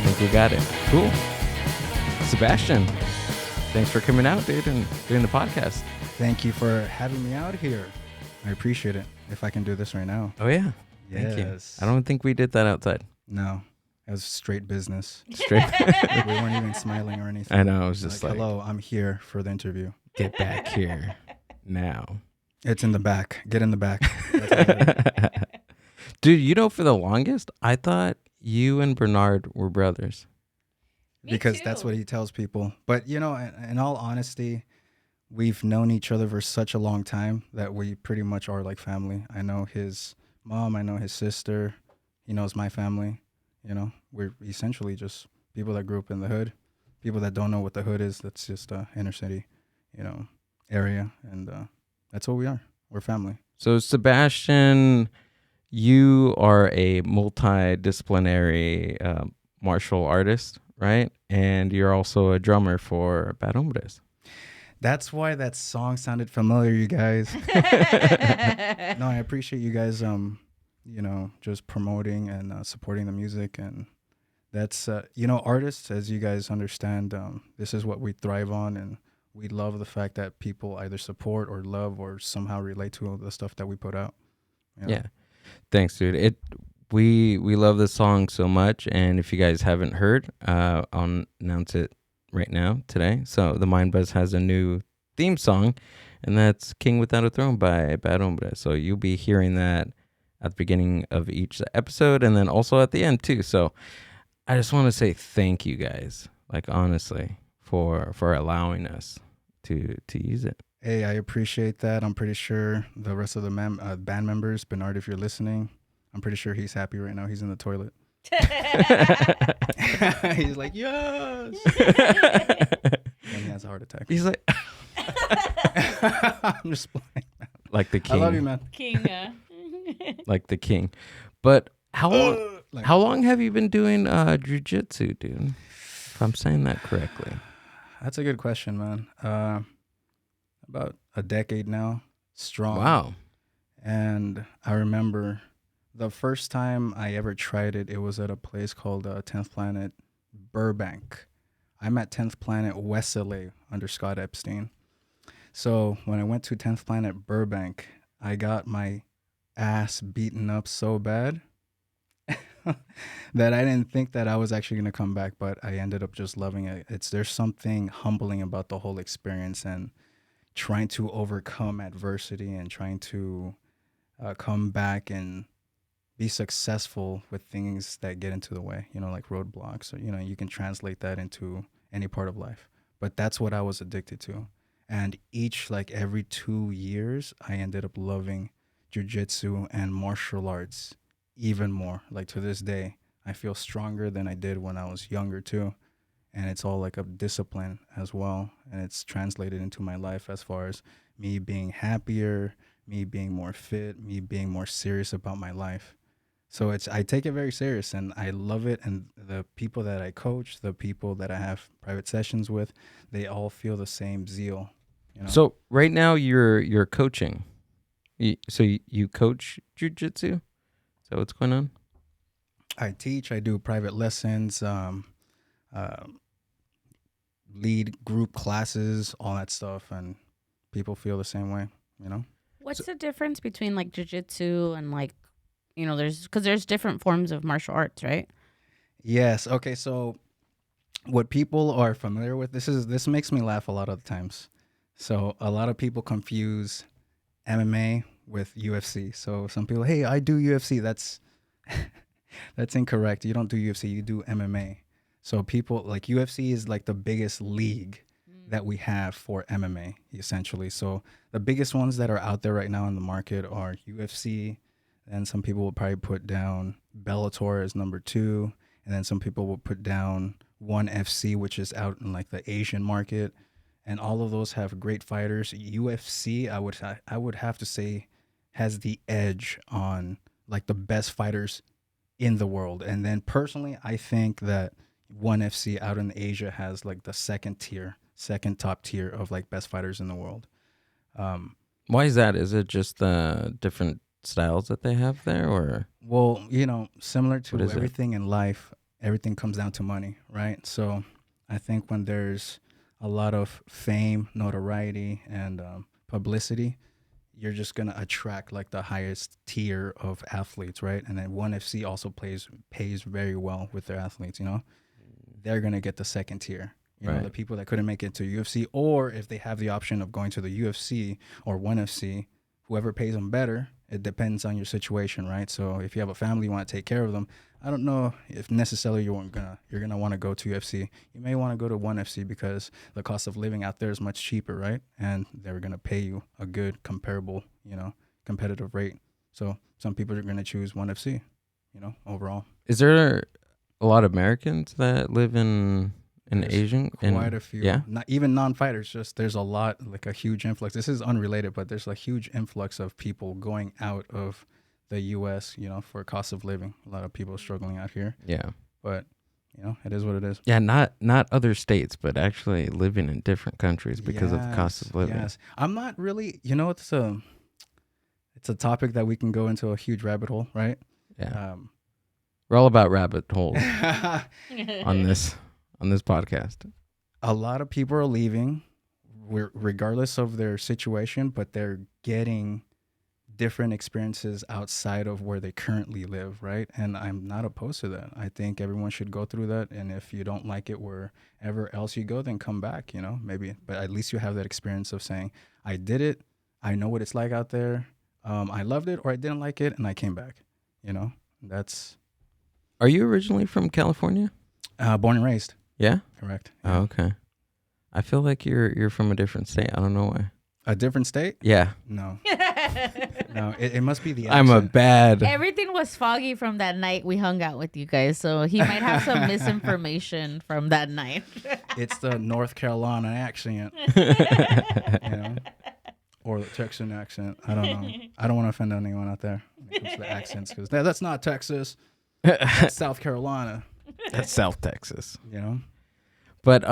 think we got it. Cool. Sebastian, thanks for coming out, dude, and doing the podcast. Thank you for having me out here. I appreciate it. If I can do this right now. Oh, yeah. Thank you. I don't think we did that outside. No. It was straight business. Straight. We weren't even smiling or anything. I know. I was just like, hello, I'm here for the interview. Get back here now. It's in the back. Get in the back. Dude, you know, for the longest, I thought you and Bernard were brothers. Because that's what he tells people. But, you know, in all honesty, we've known each other for such a long time that we pretty much are like family. I know his mom. I know his sister. He knows my family. You know, we're essentially just people that grew up in the hood. People that don't know what the hood is, that's just inner city, you know, area. And that's what we are. We're family. So, Sebastian, you are a multidisciplinary martial artist, right? And you're also a drummer for Bad Hombres. That's why that song sounded familiar, you guys. No, I appreciate you guys, you know, just promoting and supporting the music. And that's, you know, artists, as you guys understand, this is what we thrive on. And we love the fact that people either support or love or somehow relate to the stuff that we put out. You know? Yeah. Thanks, dude. We love this song so much, and if you guys haven't heard, I'll announce it right now today. So the Mind Buzz has a new theme song, and that's "King Without a Throne" by Bad Hombres. So you'll be hearing that at the beginning of each episode, and then also at the end too. So I just want to say thank you guys, like honestly, for allowing us to use it. Hey, I appreciate that. I'm pretty sure the rest of the band members, Bernard, if you're listening, I'm pretty sure he's happy right now. He's in the toilet. He's like, yes. And he has a heart attack. He's like, I'm just playing. Like the king. I love you, man. King. Like the king. But how long have you been doing jiu-jitsu, dude? If I'm saying that correctly. That's a good question, man. About a decade now, strong. Wow. And I remember the first time I ever tried it, it was at a place called 10th Planet Burbank. I'm at 10th Planet West LA under Scott Epstein. So when I went to 10th Planet Burbank, I got my ass beaten up so bad that I didn't think that I was actually going to come back, but I ended up just loving it. There's something humbling about the whole experience and trying to overcome adversity and trying to come back and be successful with things that get into the way, you know, like roadblocks. Or, you know, you can translate that into any part of life. But that's what I was addicted to. And every 2 years, I ended up loving jiu-jitsu and martial arts even more. Like to this day, I feel stronger than I did when I was younger too. And it's all like a discipline as well. And it's translated into my life as far as me being happier, me being more fit, me being more serious about my life. So I take it very serious and I love it. And the people that I coach, the people that I have private sessions with, they all feel the same zeal. You know? So right now you're coaching. So you coach jiu-jitsu? Is that what's going on? I teach, I do private lessons, lead group classes, all that stuff, and people feel the same way, you know? What's the difference between like jiu-jitsu and like, you know, there's different forms of martial arts, right? Yes. Okay. So what people are familiar with, this makes me laugh a lot of the times. So a lot of people confuse MMA with UFC. So some people, hey, I do UFC. That's incorrect. You don't do UFC. You do MMA. So people like UFC is like the biggest league that we have for MMA, essentially. So the biggest ones that are out there right now in the market are UFC. And some people will probably put down Bellator as number 2. And then some people will put down ONE FC, which is out in like the Asian market. And all of those have great fighters. UFC, I would have to say, has the edge on like the best fighters in the world. And then personally, I think that ONE FC out in Asia has like the second top tier of like best fighters in the world. Why is that? Is it just the different styles that they have there, or? Well, you know, similar to everything in life, everything comes down to money, right? So I think when there's a lot of fame, notoriety, and publicity, you're just gonna attract like the highest tier of athletes, right? And then ONE FC also pays very well with their athletes. They're gonna get the second tier. Right. The people that couldn't make it to UFC, or if they have the option of going to the UFC or ONE FC, whoever pays them better. It depends on your situation, right? So if you have a family, you want to take care of them. I don't know if necessarily you're gonna want to go to UFC. You may want to go to ONE FC because the cost of living out there is much cheaper, right? And they're gonna pay you a good comparable, competitive rate. So some people are gonna choose ONE FC, overall. Is there a lot of Americans that live in Asian? Quite a few. Yeah. Not even non-fighters. Just there's a lot, like a huge influx. This is unrelated, but there's a huge influx of people going out of the U.S. For cost of living. A lot of people struggling out here. Yeah. But it is what it is. Yeah, not other states, but actually living in different countries because of the cost of living. Yes. I'm not really. It's a topic that we can go into a huge rabbit hole, right? Yeah. We're all about rabbit holes on this podcast. A lot of people are leaving regardless of their situation, but they're getting different experiences outside of where they currently live, right? And I'm not opposed to that. I think everyone should go through that. And if you don't like it wherever else you go, then come back, maybe. But at least you have that experience of saying, I did it. I know what it's like out there. I loved it or I didn't like it and I came back, That's... Are you originally from California? Born and raised. Yeah? Correct. Yeah. Oh, okay. I feel like you're from a different state. I don't know why. A different state? Yeah. No. No, it must be the accent. I'm a bad... Everything was foggy from that night we hung out with you guys, so he might have some misinformation from that night. It's the North Carolina accent. Or the Texan accent. I don't know. I don't want to offend anyone out there when it comes to the accents, because that's not Texas. That's South Carolina. That's South Texas. But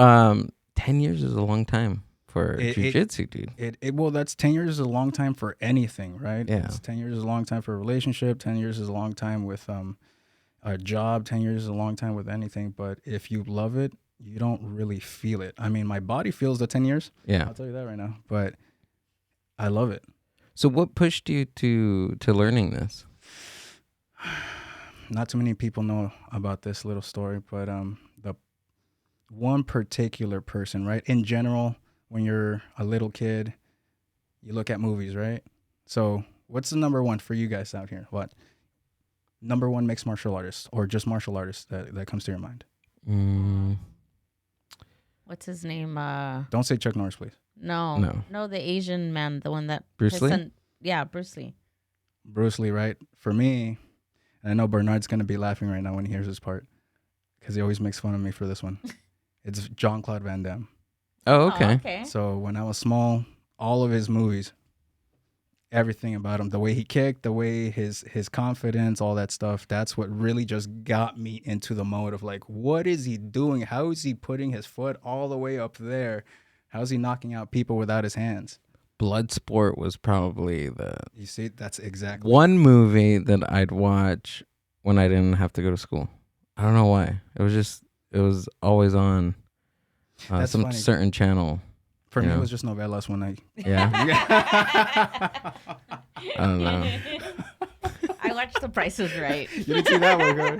10 years is a long time for jiu-jitsu, dude. Well, that's 10 years is a long time for anything, right? Yeah. 10 years is a long time for a relationship. 10 years is a long time with a job. 10 years is a long time with anything. But if you love it, you don't really feel it. I mean, my body feels the 10 years. Yeah. I'll tell you that right now. But I love it. So what pushed you to learning this? Not too many people know about this little story, but the one particular person, right? In general, when you're a little kid, you look at movies, right? So what's the number one for you guys out here? What? Number one mixed martial artist or just martial artist that comes to your mind? What's his name? Don't say Chuck Norris, please. No, the Asian man, the one that... Bruce Lee? Yeah, Bruce Lee. Bruce Lee, right? For me, and I know Bernard's going to be laughing right now when he hears this part because he always makes fun of me for this one. It's Jean-Claude Van Damme. Oh, okay. Okay. So when I was small, all of his movies, everything about him, the way he kicked, the way his confidence, all that stuff, that's what really just got me into the mode of like, what is he doing? How is he putting his foot all the way up there? How is he knocking out people without his hands? Bloodsport was probably You see, that's exactly one movie that I'd watch when I didn't have to go to school. I don't know why. It was always on some funny. certain channel. For me, it was just novellas when I... Yeah. I don't know. I watched The Price is Right. You didn't see that one, girl.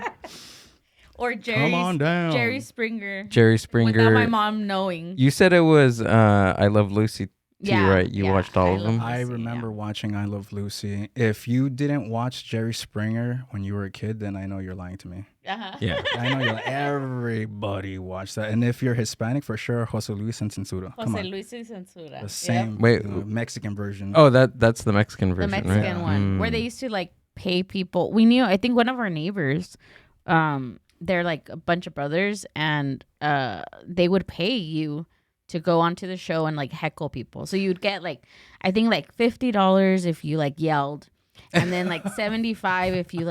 Or Come on down. Jerry Springer. Jerry Springer. Without my mom knowing. You said it was I Love Lucy too, Yeah, right? You watched all of them? I remember watching I Love Lucy. If you didn't watch Jerry Springer when you were a kid, then I know you're lying to me. Uh-huh. Yeah. I know everybody watched that. And if you're Hispanic, for sure, Jose Luis and Censura. Come Jose on. Luis y Censura. The same Wait. Mexican version. Oh, that's the Mexican The version, Mexican right? one. Where they used to like pay people. We knew, I think one of our neighbors, they're like a bunch of brothers, and they would pay you to go onto the show and like heckle people. So you'd get like, I think like $50 if you like yelled, and then like 75 if you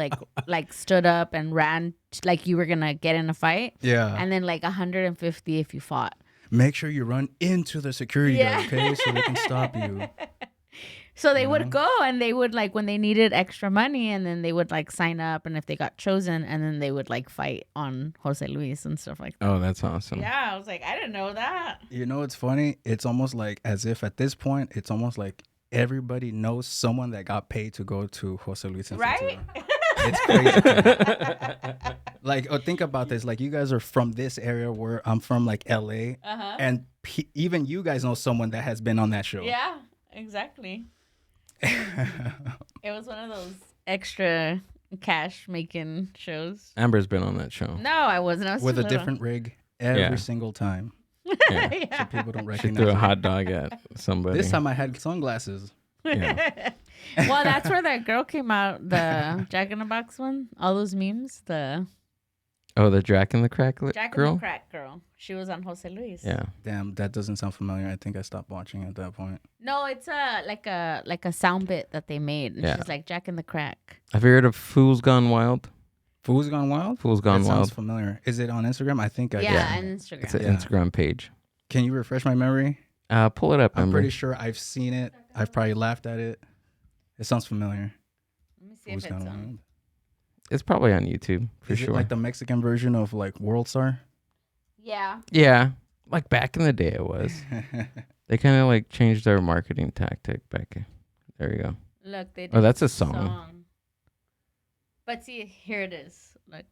like stood up and ran like you were gonna get in a fight. Yeah. And then like 150 if you fought. Make sure you run into the security guard, okay? So they can stop you. So they would go and they would like when they needed extra money and then they would like sign up and if they got chosen and then they would like fight on Jose Luis and stuff like that. Oh, that's awesome. Yeah, I was like, I didn't know that. You know, it's funny. It's almost like as if at this point, it's almost like everybody knows someone that got paid to go to Jose Luis Institute. Right? It's crazy. Like, think about this. Like, you guys are from this area where I'm from, like LA, and even you guys know someone that has been on that show. Yeah, exactly. It was one of those extra cash making shows. Amber's been on that show. No, I wasn't. I was With too a little. different rig every single time. Yeah. So people don't She recognize threw a it. hot dog at somebody. This time I had sunglasses. Yeah. Well, that's where that girl came out, the Jack in the Box one. All those memes, the Oh, the Jack in the Crack Jack girl? in the Crack girl. She was on Jose Luis. Yeah. Damn, that doesn't sound familiar. I think I stopped watching at that point. No, it's like a sound bit that they made, and Yeah. she's like Jack in the Crack. Have you heard of Fool's Gone Wild? Fool's Gone Wild? Fool's Gone That Wild. sounds familiar. Is it on Instagram? I think I Yeah, did. on Instagram. It's an Yeah. Instagram page. Can you refresh my memory? Pull it up, I'm Amber. pretty sure I've seen it. I've probably laughed at it. It sounds familiar. Let me see Fool's if it's Gone on. Wild. It's probably on YouTube for Is sure. it like the Mexican version of like World Star? Yeah. Yeah. Like back in the day it was. They kind of like changed their marketing tactic back. There you go. Look, they did Oh, that's a song. But see, here it is. Look.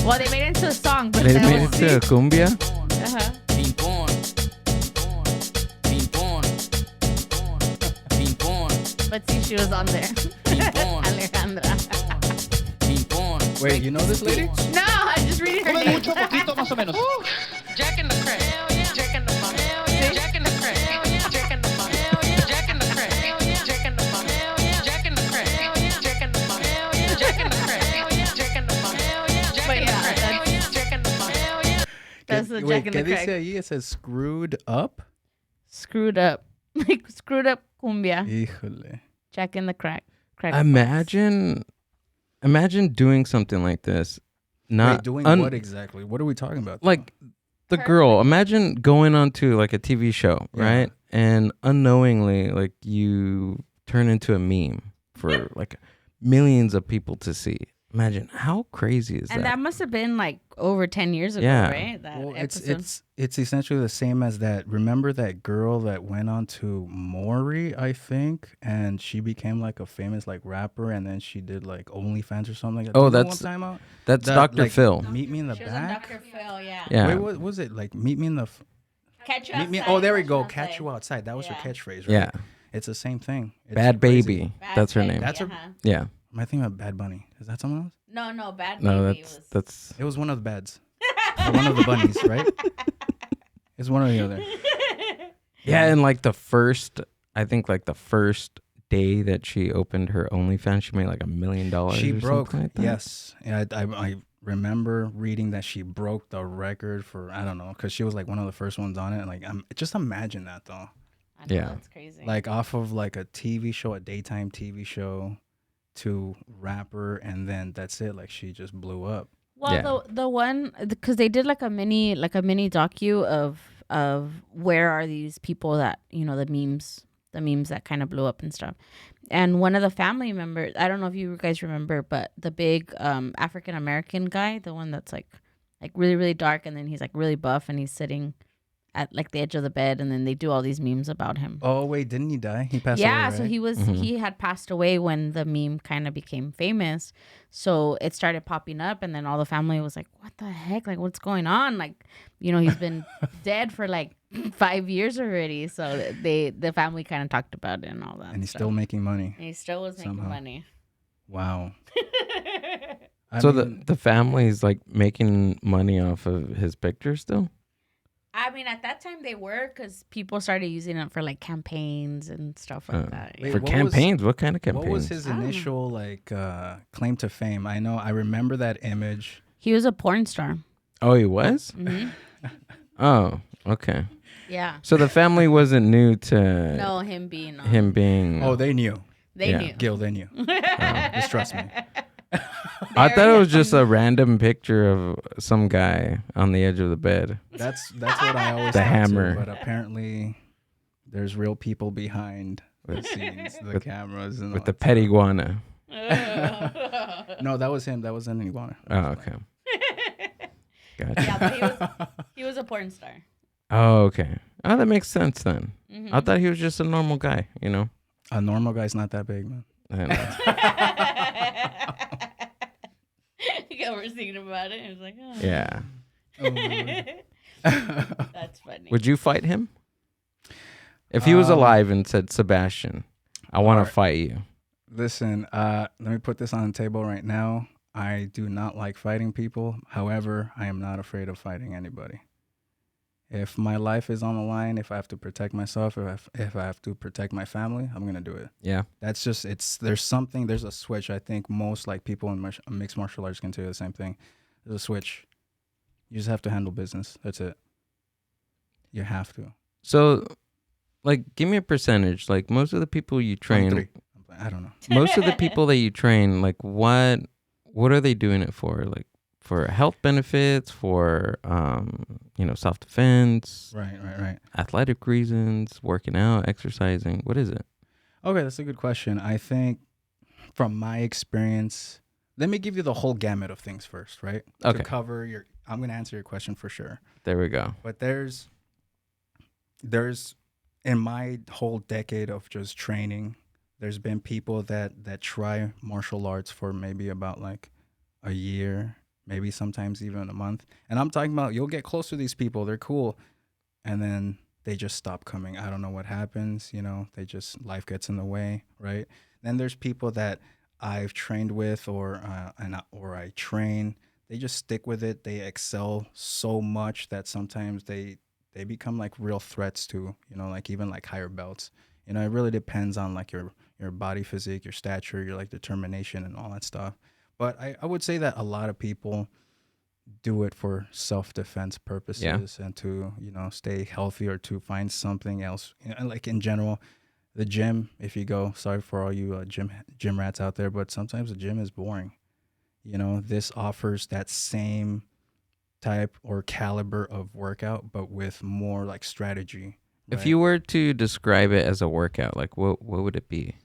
Well, they made it into a song, but They that made was- it to a cumbia? Uh-huh. But see, she was on there. Alejandra. Wait, you know this lady? No, I'm just reading her name. Jack in the crack. Jack in the funk. Jack in the crack. Jack in the funk. Jack in the crack. Jack in the funk. Jack in the crack. Jack in the funk. Jack in the crack. Jack in the funk. But yeah, Jack in the funk. that's the Wait, Jack in the ¿qué dice Crack. ahí? It says screwed up? Screwed up. Like screwed up cumbia. Híjole. Jack in the Crack. Imagine doing something like this. Not Wait, doing what exactly? What are we talking about? like the girl. Imagine going onto like a TV show, Yeah. right? And unknowingly, like you turn into a meme for like millions of people to see. Imagine how crazy is And that? that must have been like over 10 years ago, Yeah. right? That Well, episode. it's essentially the same as that. Remember that girl that went on to Maury, I think, and she became like a famous like rapper, and then she did like OnlyFans or something like that. Oh, Do you know that's- what I'm talking about? That's That, Dr. like, Phil. Meet me in the She was on back. Dr. Phil, yeah. Yeah. Wait, what was it like? Meet me in the. Catch you Meet me. outside, Oh, there we catch go. you Catch outside. you outside. That was her Yeah. catchphrase, right? Yeah. It's the same thing. It's Bad crazy. Baby. Bad That's her Baby, name. That's her- uh-huh. Yeah. Am I thinking about Bad Bunny? Is that someone else? No, Bad No, Baby that's It was one of the bads. Or one of the bunnies, right? It's one or the other. yeah, and like I think like the first day that she opened her OnlyFans, she made like $1 million. She or broke. something like that. Yes, yeah, I remember reading that she broke the record for I don't know because she was like one of the first ones on it. And like, just imagine that though. I know, Yeah. That's crazy. Like off of like a TV show, a daytime TV show, to rapper, and then that's it. Like she just blew up. Well, Yeah. the one because they did like a mini docu of where are these people that the memes that kind of blew up and stuff, and one of the family members, I don't know if you guys remember, but the big African American guy, the one that's like really really dark, and then he's like really buff, and he's sitting at like the edge of the bed, and then they do all these memes about him. Oh wait, didn't he die? He passed away. Yeah, Right? so he had passed away when the meme kind of became famous. So it started popping up, and then all the family was like, "What the heck? Like, what's going on? Like, he's been dead for like 5 years already." So the family kind of talked about it and all that. and he's stuff. still making money. And he still was making somehow. money. Wow. I So mean, the family's like making money off of his picture still? I mean, at that time they were, because people started using it for like campaigns and stuff like that. Wait, For what was- campaigns? What kind of campaigns? what was his I don't know. initial like claim to fame? I remember that image. He was a porn star. Oh, he was? hmm Oh, okay. Yeah. So the family wasn't new to No, him being on. him being. Oh, they knew. They yeah. knew. Gil, they knew. Just trust me. I thought it was just a random picture of some guy on the edge of the bed. That's what I always The thought too, hammer. but apparently There's real people behind the scenes, the cameras, and with all the that pet stuff. iguana. No, that was him. That wasn't an iguana. Oh, okay. Gotcha. Yeah, but he was a porn star. Oh, okay. Oh, that makes sense then. Mhm. I thought he was just a normal guy, you know? A normal guy's not that big, man. I know. Yeah, we're thinking about it. It's like, oh. Yeah. That's funny. Would you fight him? If he was alive and said, Sebastian, I want to alright. fight you. Listen, let me put this on the table right now. I do not like fighting people. However, I am not afraid of fighting anybody. If my life is on the line, if I have to protect myself, if I have to protect my family, I'm going to do it. Yeah. That's just, there's a switch. I think most like people in mixed martial arts can do the same thing. There's a switch. You just have to handle business. That's it. You have to. So, like, give me a percentage. Like, most of the people you train, 23. I don't know. most of the people that you train, like, what are they doing it for? Like, for health benefits, for, self-defense, Right. athletic reasons, working out, exercising. What is it? Okay, that's a good question. I think from my experience, let me give you the whole gamut of things first, right? Okay. To cover I'm going to answer your question for sure. There we go. But there's in my whole decade of just training, there's been people that try martial arts for maybe about like a year, maybe sometimes even a month. And I'm talking about, you'll get close to these people, they're cool, and then they just stop coming. I don't know what happens, life gets in the way, right? Then there's people that I've trained with or I train, they just stick with it. They excel so much that sometimes they become like real threats to, like even like higher belts. It really depends on like your body physique, your stature, your like determination and all that stuff. But I would say that a lot of people do it for self-defense purposes and to, stay healthy or to find something else. Like in general, the gym, if you go, sorry for all you gym rats out there, but sometimes the gym is boring. This offers that same type or caliber of workout, but with more like strategy. If right? you were to describe it as a workout, like what would it be?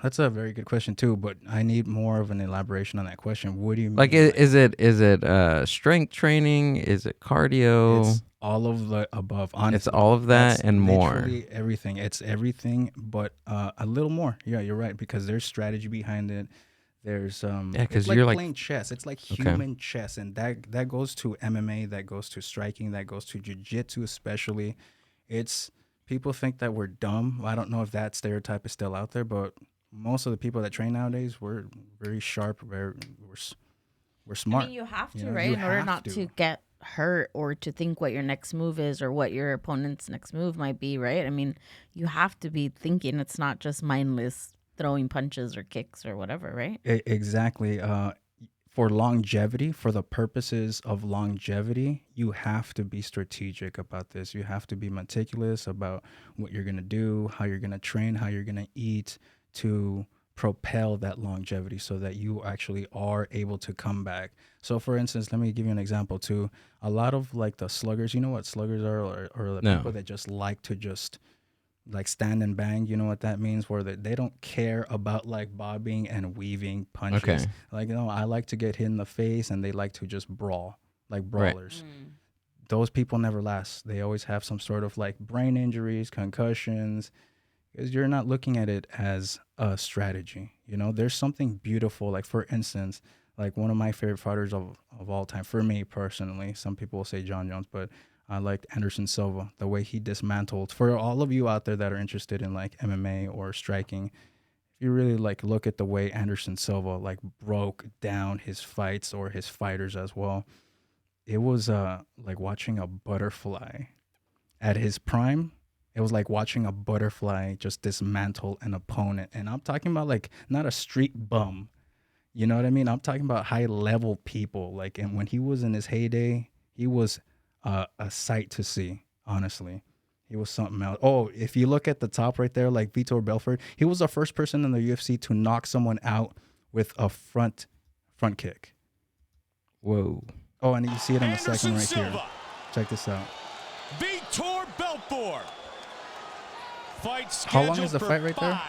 That's a very good question too, but I need more of an elaboration on that question. What do you mean? Like, is it strength training? Is it cardio? It's all of the above. Honestly, It's all of that that's and more. literally everything. It's everything, but a little more. Yeah, you're right, because there's strategy behind it. There's 'cause it's like you're like- playing chess. It's like Okay. human chess, and that goes to MMA, that goes to striking, that goes to jiu-jitsu especially. It's people think that we're dumb. I don't know if that stereotype is still out there, but most of the people that train nowadays, we're very sharp, we're smart. I mean, you have to, You know, right? you In order have not to get hurt or to think what your next move is or what your opponent's next move might be, right? I mean, you have to be thinking. It's not just mindless throwing punches or kicks or whatever, right? Exactly. For longevity, for the purposes of longevity, you have to be strategic about this. You have to be meticulous about what you're going to do, how you're going to train, how you're going to eat to propel that longevity so that you actually are able to come back. So for instance, let me give you an example too. A lot of like the sluggers, you know what sluggers are, or the No. people that just like to just like stand and bang, you know what that means, where they don't care about like bobbing and weaving punches. Okay. Like, I like to get hit in the face, and they like to just brawl, like brawlers. Those people never last. They always have some sort of like brain injuries, concussions, because you're not looking at it as a strategy. There's something beautiful. Like for instance, like one of my favorite fighters of all time, for me personally, some people will say John Jones, but I liked Anderson Silva, the way he dismantled. For all of you out there that are interested in like MMA or striking, if you really like look at the way Anderson Silva like broke down his fights or his fighters as well, it was like watching a butterfly at his prime. It was like watching a butterfly just dismantle an opponent. And I'm talking about like not a street bum. You know what I mean? I'm talking about high level people. Like, and when he was in his heyday, he was a sight to see, honestly. He was something else. Oh, if you look at the top right there, like Vitor Belfort, he was the first person in the UFC to knock someone out with a front kick. Whoa. Oh, and you see it in a second Anderson right Silva. here. Check this out. Vitor Belfort. How long is the fight right there?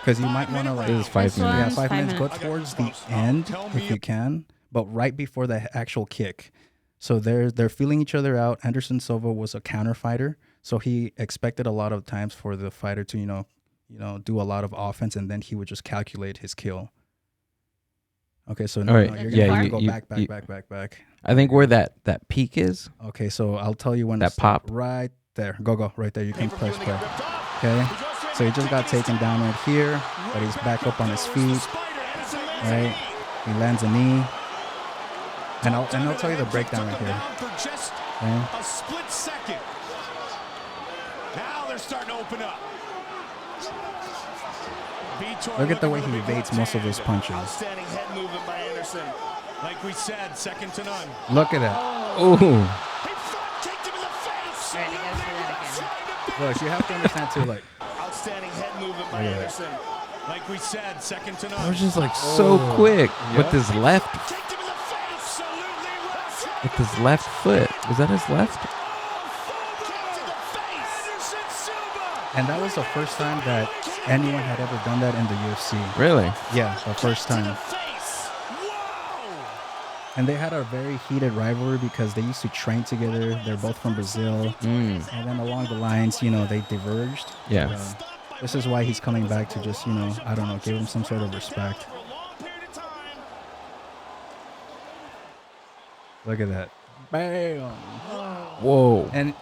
Because you might want to like. This is 5 This one- minutes. Yeah, 5 minutes. Go minutes. towards the end if you can, but right before the actual kick. So they're feeling each other out. Anderson Silva was a counter fighter, so he expected a lot of times for the fighter to do a lot of offense, and then he would just calculate his kill. Okay, so All right. you're Yeah, gonna have you- to go you- back. I think where that peak is. Okay, so I'll tell you when to That stop. pop. Right there. Go right there. You can press play. Okay, so he just got taken down right here, but he's back up on his feet. Right, he lands a knee, and I'll tell you the breakdown right here. Okay. A split second. Now they're starting to open up. Look at the way he evades most of his punches. Outstanding head movement by Anderson. Like we said, second to none. Look at that. Oh, He front kicked him in the face. Right, I gotta say that again. Look, you have to understand too. Like, Outstanding head movement by Look at that. Anderson. Like we said, second to none. that was just like so quick with his left Kicked him in the face. Absolutely right. with his left foot. Was that his left? Kick to the face. Anderson Silva. and that was the first time that anyone had ever done that in the UFC. Really? Yeah, the first To the time. face. Whoa. And they had a very heated rivalry because they used to train together. They're both from Brazil. And then along the lines, they diverged. Yeah. This is why he's coming back to just, I don't know, give him some sort of respect. For a long period of time. Look at that. Bam. Whoa. And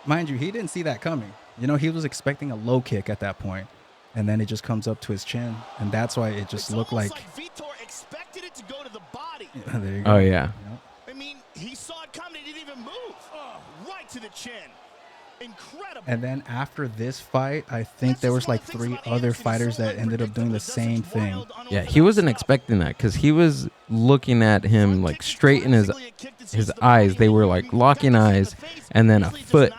mind you, he didn't see that coming. He was expecting a low kick at that point, and then it just comes up to his chin, and that's why it just It's looked like. almost Vitor expected it to go to the body. There you go. Oh yeah. I mean, he saw it coming. He didn't even move. Right to the chin. Incredible. And then after this fight, I think there was like 3 other fighters that ended up doing the same thing. Yeah, he wasn't expecting that because he was looking at him like straight in his eyes. They were like locking eyes, and then a foot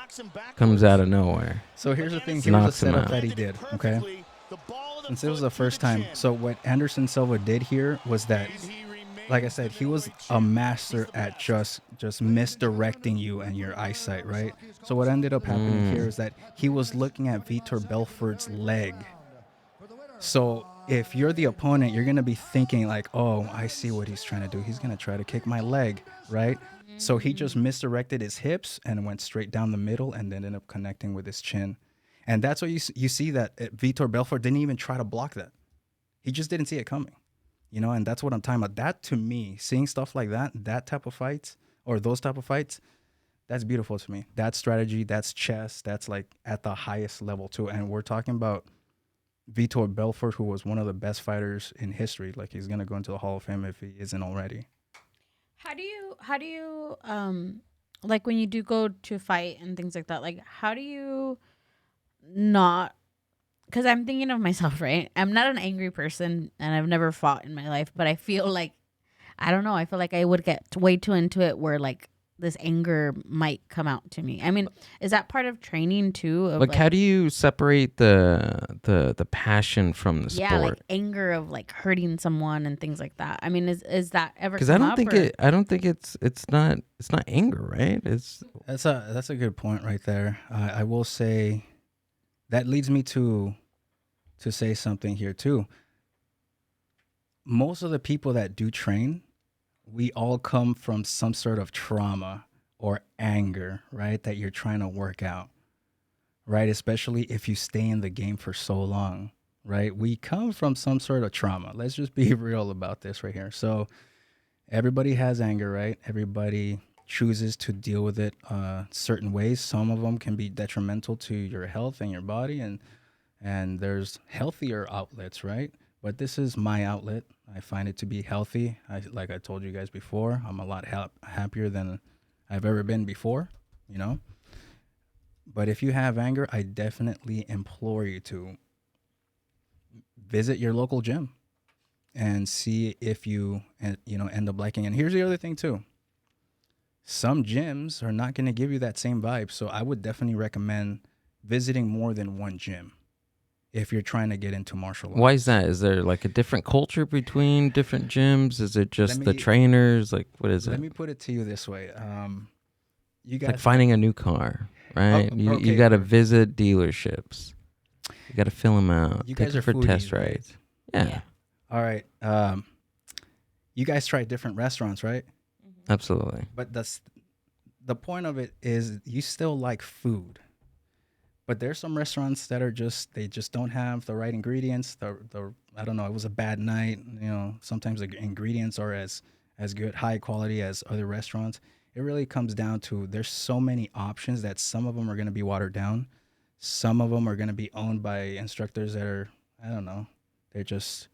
comes out of nowhere. So here's the thing. Here's the Knocks him setup out. that he did. Okay. Since it was the first time, so what Anderson Silva did here was that, like I said, he was a master at just misdirecting you and your eyesight, right? So what ended up happening here is that he was looking at Vitor Belfort's leg. So if you're the opponent, you're going to be thinking like, oh, I see what he's trying to do. He's going to try to kick my leg, right? So he just misdirected his hips and went straight down the middle and then ended up connecting with his chin. And that's what you see that Vitor Belfort didn't even try to block that. He just didn't see it coming. And that's what I'm talking about. That, to me, seeing stuff like that type of fights, or those type of fights, that's beautiful to me. That's strategy, that's chess, that's like at the highest level too. And we're talking about Vitor Belfort, who was one of the best fighters in history. Like, he's going to go into the Hall of Fame if he isn't already. How do you like when you do go to fight and things like that, like how do you not, because I'm thinking of myself, right? I'm not an angry person and I've never fought in my life, but I feel like, I don't know, I feel like I would get way too into it where like this anger might come out to me. I mean, is that part of training too? Of Like, how do you separate the passion from the yeah, like sport? anger of like hurting someone and things like that. I mean, is that ever? Because I don't think it's not anger, right? It's That's a good point right there. I will say that leads me to say something here too. Most of the people that do train, we all come from some sort of trauma or anger, right? That you're trying to work out, right? Especially if you stay in the game for so long, right? We come from some sort of trauma. Let's just be real about this right here. So everybody has anger, right? Everybody chooses to deal with it certain ways. Some of them can be detrimental to your health and your body, and there's healthier outlets, right? But this is my outlet. I find it to be healthy. Like I told you guys before, I'm a lot happier than I've ever been before, But if you have anger, I definitely implore you to visit your local gym and see if you end up liking it. And here's the other thing too. Some gyms are not going to give you that same vibe. So I would definitely recommend visiting more than one gym if you're trying to get into martial arts. why is that? Is there like a different culture between different gyms? Is it just the me- trainers? Like, what is Let it? me put it to you this way. You It's guys like finding a new car, right? Oh, You okay. got to visit dealerships. You got to fill them out. You Take guys them are for foodies, test right? rides. Yeah, Yeah. All right. You guys try different restaurants, right? absolutely. But the point of it is you still like food. But there's some restaurants that are they just don't have the right ingredients. The I don't know, it was a bad night. You know, sometimes the ingredients are as good, high quality as other restaurants. It really comes down to there's so many options that some of them are going to be watered down. Some of them are going to be owned by instructors that are, I don't know, they're just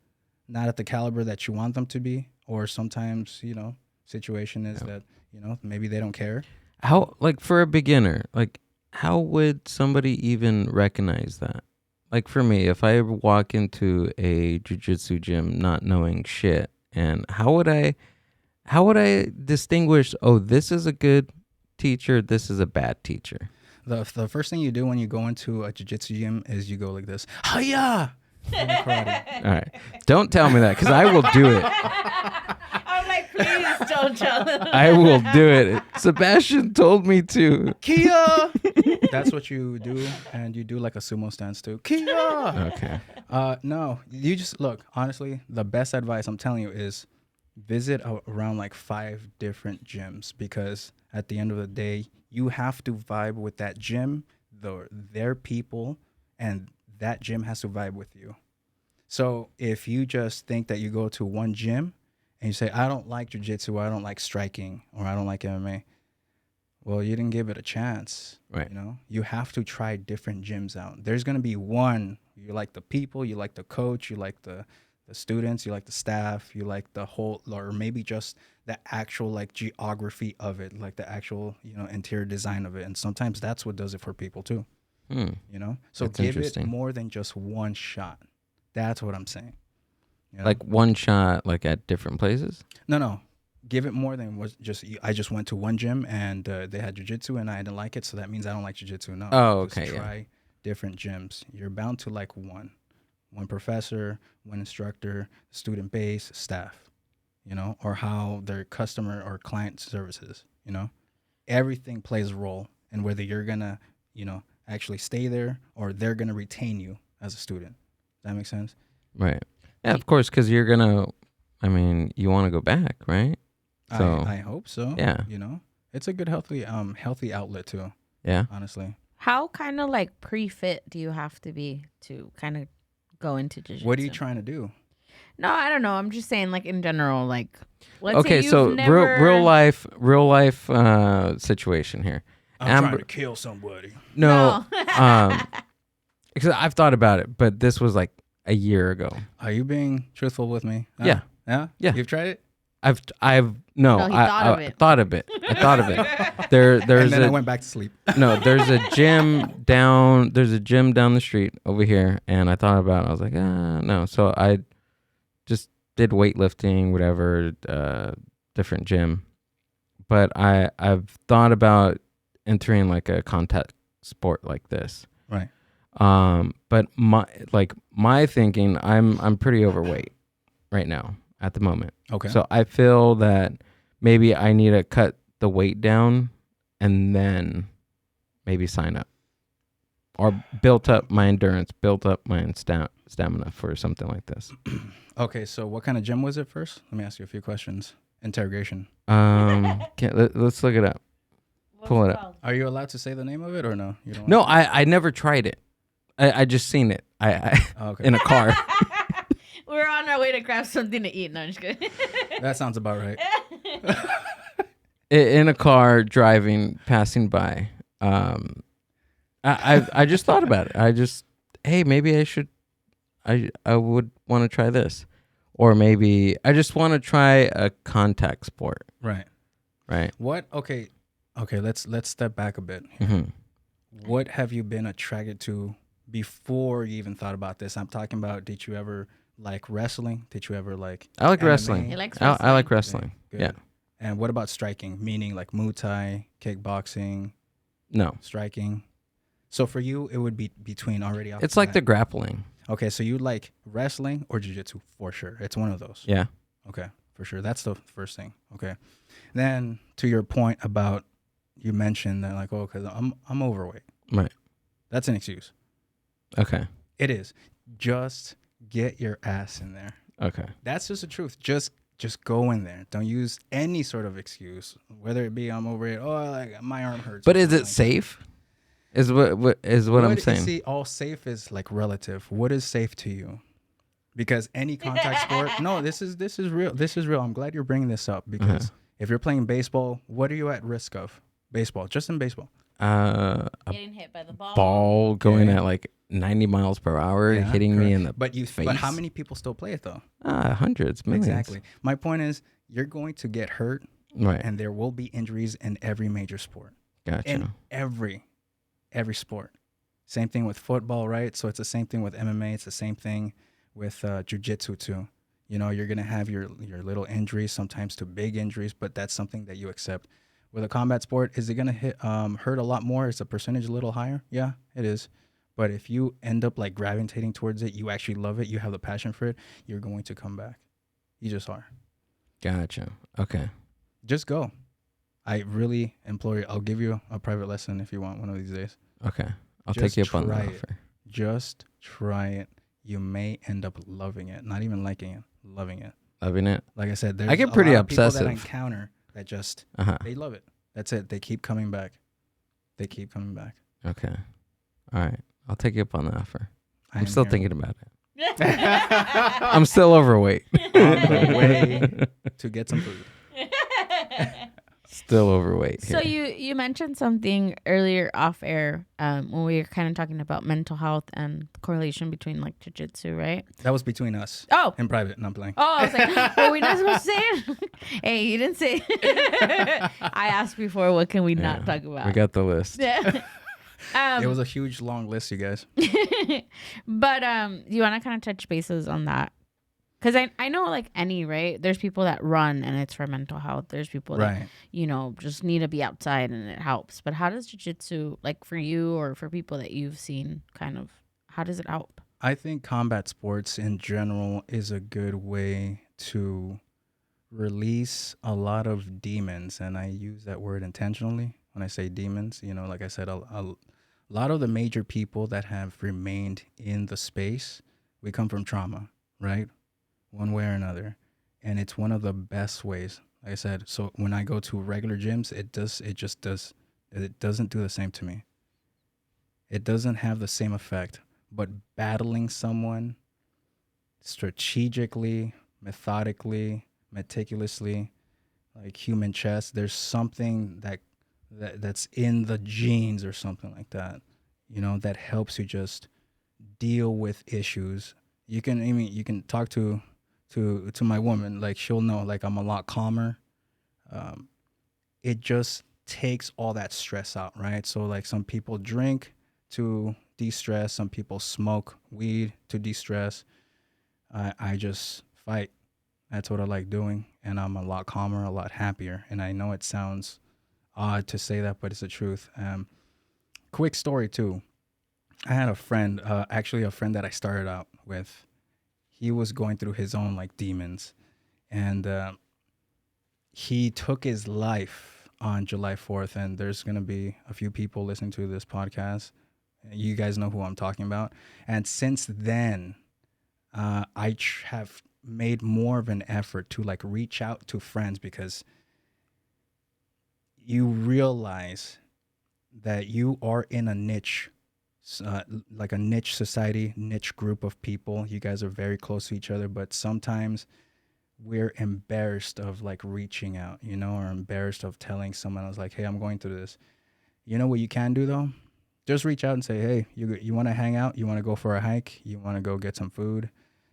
not at the caliber that you want them to be. Or sometimes, you know, situation is that, you know, maybe they don't care. How, like, for a beginner, like, how would somebody even recognize that? Like, for me, if I walk into a jiu-jitsu gym not knowing shit, and how would I distinguish, oh, this is a good teacher, this is a bad teacher? The first thing you do when you go into a jiu-jitsu gym is you go like this, hiya! In karate. All right. Don't tell me that, because I will do it. I'm like, please don't tell them. I will do it. Sebastian told me to. Kia! That's what you do, and you do like a sumo stance too. Kia! Okay. No, you just look, honestly, the best advice I'm telling you is visit around like 5 different gyms, because at the end of the day, you have to vibe with that gym, their people, and that gym has to vibe with you. So if you just think that you go to one gym and you say, I don't like jiu-jitsu, or I don't like striking, or I don't like MMA, well, you didn't give it a chance. Right. You know, you have to try different gyms out. There's going to be one, you like the people, you like the coach, you like the students, you like the staff, you like the whole, or maybe just the actual like geography of it, like the actual, you know, interior design of it. And sometimes that's what does it for people too, you know? So That's give it interesting. more than just one shot. That's what I'm saying. You know? Like one shot, like at different places? No. Give it more than was just, I just went to one gym and they had jiu-jitsu and I didn't like it. So that means I don't like jiu-jitsu. No. Oh, Just okay, yeah. try different gyms. You're bound to like one professor, one instructor, student base, staff, you know, or how their customer or client services, you know, everything plays a role in whether you're going to, you know, actually stay there or they're going to retain you as a student. Does that make sense? Right. Yeah, of course, because you're going to, I mean, you want to go back, right? So, I hope so. yeah. You know, it's a good, healthy outlet too, Yeah. honestly. How kind of like pre-fit do you have to be to kind of go into jiu-jitsu? What are you trying to do? No, I don't know. I'm just saying, like in general, like let's Okay, say you've so never... real life situation here. I'm trying to kill somebody. No, because I've thought about it, but this was like a year ago. Are you being truthful with me? Yeah. Yeah? Yeah. You've tried it? No, he thought of it. I thought of it. There's And then I went back to sleep. there's a gym down the street over here, and I thought about it. I was like, no. So I just did weightlifting, whatever, different gym. But I've thought about entering like a contact sport like this. Right. But my thinking, I'm pretty overweight right now at the moment. Okay. So I feel that maybe I need to cut the weight down and then maybe sign up, or built up my endurance, built up my stamina for something like this. Okay, so what kind of gym was it first? Let me ask you a few questions. Interrogation. Let's look it up. Pull it up. Are you allowed to say the name of it or no? You don't No, want I never tried it. I just seen it. I to? Okay. in a car. We're on our way to grab something to eat. No, I'm just kidding. That sounds about right. In a car driving, passing by. I just thought about it. Hey, maybe I should. I would want to try this, or maybe I just want to try a contact sport. Right. Right. What? Okay. Let's step back a bit. Mm-hmm. What have you been attracted to before you even thought about this? I'm talking about, did you ever like wrestling? Did you ever like I like MMA? wrestling. He likes I like wrestling. wrestling. Good. Yeah. And what about striking? Meaning like Muay Thai, kickboxing, No. striking. So for you, it would be between already. Off It's like the bat. grappling. Okay, so you like wrestling or jiu-jitsu for sure. It's one of those. Yeah. Okay, for sure. That's the first thing. Okay. Then to your point about, you mentioned that like, oh, because I'm overweight. Right. That's an excuse. Okay. It is. Just get your ass in there. Okay. That's just the truth. Just go in there. Don't use any sort of excuse, whether it be I'm over it. Oh, like my arm hurts. But or is something it like that. safe? Is what I'm saying. See, all safe is like relative. What is safe to you? Because any contact sport. No, this is real. This is real. I'm glad you're bringing this up because if you're playing baseball, what are you at risk of? Baseball, just in baseball. A Getting hit by the ball going Yeah. at like 90 miles per hour, Yeah, hitting me correct. in the But how face. many people still play it though? Hundreds, millions. Exactly. My point is, you're going to get hurt, Right. and there will be injuries in every major sport. Gotcha. In every sport. Same thing with football, right? So it's the same thing with MMA. It's the same thing with jiu-jitsu too. You know, you're gonna have your little injuries, sometimes to big injuries, but that's something that you accept. With a combat sport, is it gonna hurt a lot more? Is the percentage a little higher? Yeah, it is. But if you end up like gravitating towards it, you actually love it, you have the passion for it, you're going to come back. You just are. Gotcha. Okay. Just go. I really implore you. I'll give you a private lesson if you want one of these days. Okay. I'll Just take you up on try that it. offer. Just try it. You may end up loving it. Not even liking it, loving it. Loving it. Like I said, there's I get a pretty lot of people obsessive. that I encounter that just Uh-huh. they love it. That's it. They keep coming back. They keep coming back. Okay. All right. I'll take you up on the offer. I I'm am still here thinking about it. I'm still overweight. on the way to get some food. Still overweight. So here. you mentioned something earlier off air when we were kind of talking about mental health and the correlation between like jiu-jitsu, right? That was between us Oh, in private. Not playing. I was like, were we not supposed to say it? Hey, you didn't say it. I asked before, what can we not Yeah. talk about? We got the list. Yeah. It was a huge long list, you guys. But you want to kind of touch bases on that? Because I know like any, right? There's people that run and it's for mental health. There's people that, Right. you know, just need to be outside and it helps. But how does jiu-jitsu, like for you or for people that you've seen, kind of, how does it help? I think combat sports in general is a good way to release a lot of demons. And I use that word intentionally when I say demons. You know, like I said, a lot of the major people that have remained in the space, we come from trauma, right? One way or another. And it's one of the best ways. Like I said, so when I go to regular gyms, it doesn't do the same to me. It doesn't have the same effect. But battling someone strategically, methodically, meticulously, like human chess, there's something that's in the genes or something like that, you know, that helps you just deal with issues. You can talk to my woman, like she'll know, like I'm a lot calmer. It just takes all that stress out, right? So like some people drink to de-stress, some people smoke weed to de-stress. I just fight. That's what I like doing, and I'm a lot calmer, a lot happier. And I know it sounds odd to say that, but it's the truth. Quick story too. I had a friend, actually a friend that I started out with. He was going through his own like demons, and he took his life on July 4th. And there's gonna be a few people listening to this podcast. You guys know who I'm talking about. And since then, I have made more of an effort to like reach out to friends, because you realize that you are in a niche, like a niche society, niche group of people. You guys are very close to each other, but sometimes we're embarrassed of like reaching out, you know, or embarrassed of telling someone else like, hey, I'm going through this. You know what you can do though? Just reach out and say, hey, you want to hang out? You want to go for a hike? You want to go get some food?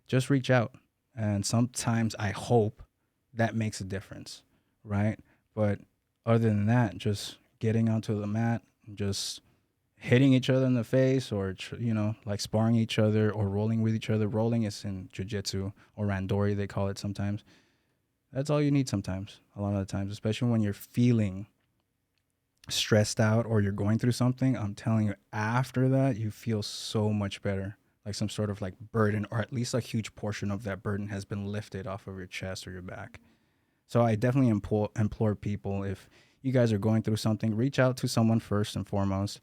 Just reach out. And sometimes I hope that makes a difference, right? But other than that, just getting onto the mat, just hitting each other in the face, or, you know, like sparring each other or rolling with each other. Rolling is in jiu-jitsu, or randori, they call it sometimes. That's all you need sometimes, a lot of the times, especially when you're feeling stressed out or you're going through something. I'm telling you, after that, you feel so much better. Like some sort of like burden, or at least a huge portion of that burden has been lifted off of your chest or your back. So I definitely implore people, if you guys are going through something, reach out to someone first and foremost,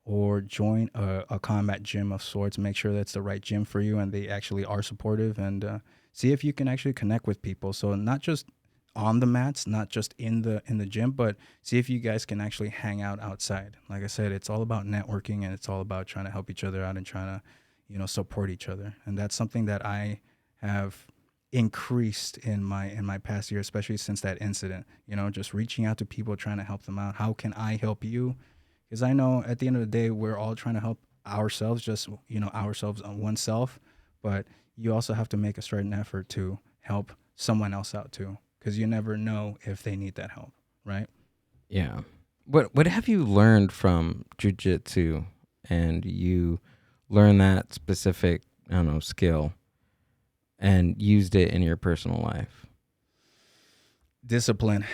or join a combat gym of sorts. Make sure that's the right gym for you and they actually are supportive, and see if you can actually connect with people. So not just on the mats, not just in the gym, but see if you guys can actually hang out outside. Like I said, it's all about networking, and it's all about trying to help each other out and trying to, support each other. And that's something that I have increased in my past year, especially since that incident. Just reaching out to people, trying to help them out. How can I help you? Because I know at the end of the day, we're all trying to help ourselves, just ourselves on oneself. But you also have to make a certain effort to help someone else out too, because you never know if they need that help, right? Yeah. What have you learned from jiu-jitsu, and you learned that specific, I don't know, skill and used it in your personal life? Discipline.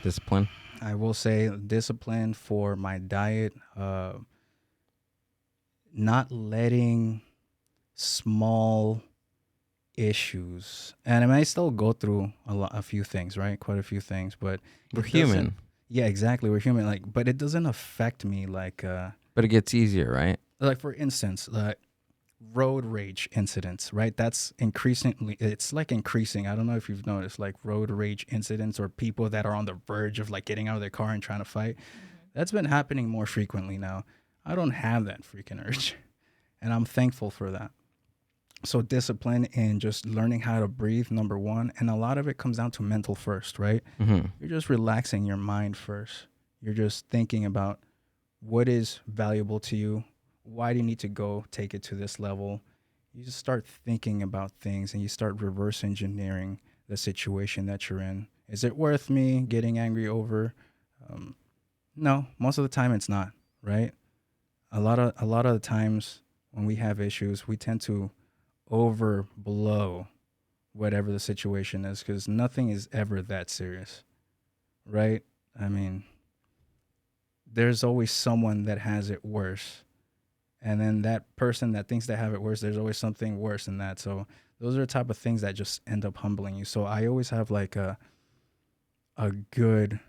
Discipline? I will say discipline for my diet, not letting small issues, and I might still go through a few things, right? Quite a few things, but We're it doesn't- human, Yeah, exactly. We're human. But it doesn't affect me but it gets easier, right? like for instance, road rage incidents, right? That's increasingly, it's like increasing. I don't know if you've noticed, like road rage incidents or people that are on the verge of like getting out of their car and trying to fight. That's been happening more frequently now. I don't have that freaking urge, and I'm thankful for that. So discipline and just learning how to breathe, number one, and a lot of it comes down to mental first, right? Mm-hmm. You're just relaxing your mind first. You're just thinking about what is valuable to you. Why do you need to go take it to this level? You just start thinking about things, and you start reverse engineering the situation that you're in. Is it worth me getting angry over? No, most of the time it's not, right? A lot of the times when we have issues, we tend to overblow whatever the situation is, because nothing is ever that serious, right? I mean, there's always someone that has it worse. And then that person that thinks they have it worse, there's always something worse than that. So those are the type of things that just end up humbling you. So I always have like a good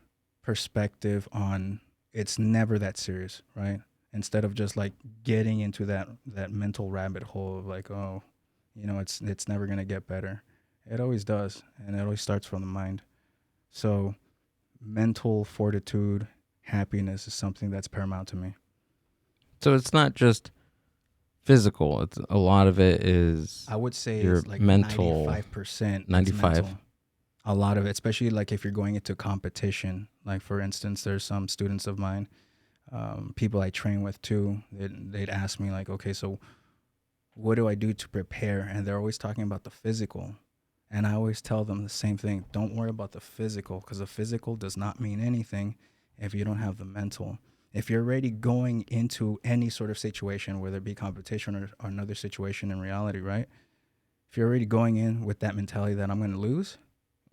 perspective on it's never that serious, right? Instead of just like getting into that mental rabbit hole of like, oh, it's never gonna get better. It always does, and it always starts from the mind. So mental fortitude, happiness is something that's paramount to me. So it's not just physical. It's a lot of it is I would say your it's like mental 95%. 95. A lot of it, especially like if you're going into competition. Like for instance, there's some students of mine, people I train with too. They'd ask me like, okay, so what do I do to prepare? And they're always talking about the physical. And I always tell them the same thing. Don't worry about the physical, because the physical does not mean anything if you don't have the mental. If you're already going into any sort of situation, whether it be competition or another situation in reality, right? If you're already going in with that mentality that I'm going to lose,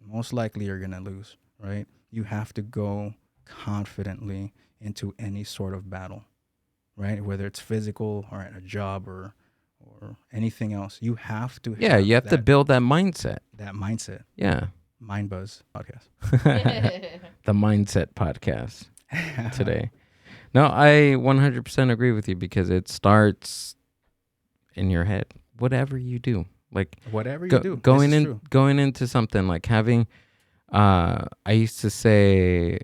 most likely you're going to lose, right? You have to go confidently into any sort of battle, right? Whether it's physical or at a job or anything else, you have to Yeah, you have to build that mindset. that mindset. Yeah. Mind Buzz podcast. The Mindset Podcast today. No, I 100% agree with you, because it starts in your head. Whatever you do, like Whatever you do, going this is in, true. going into something, like having. I used to say,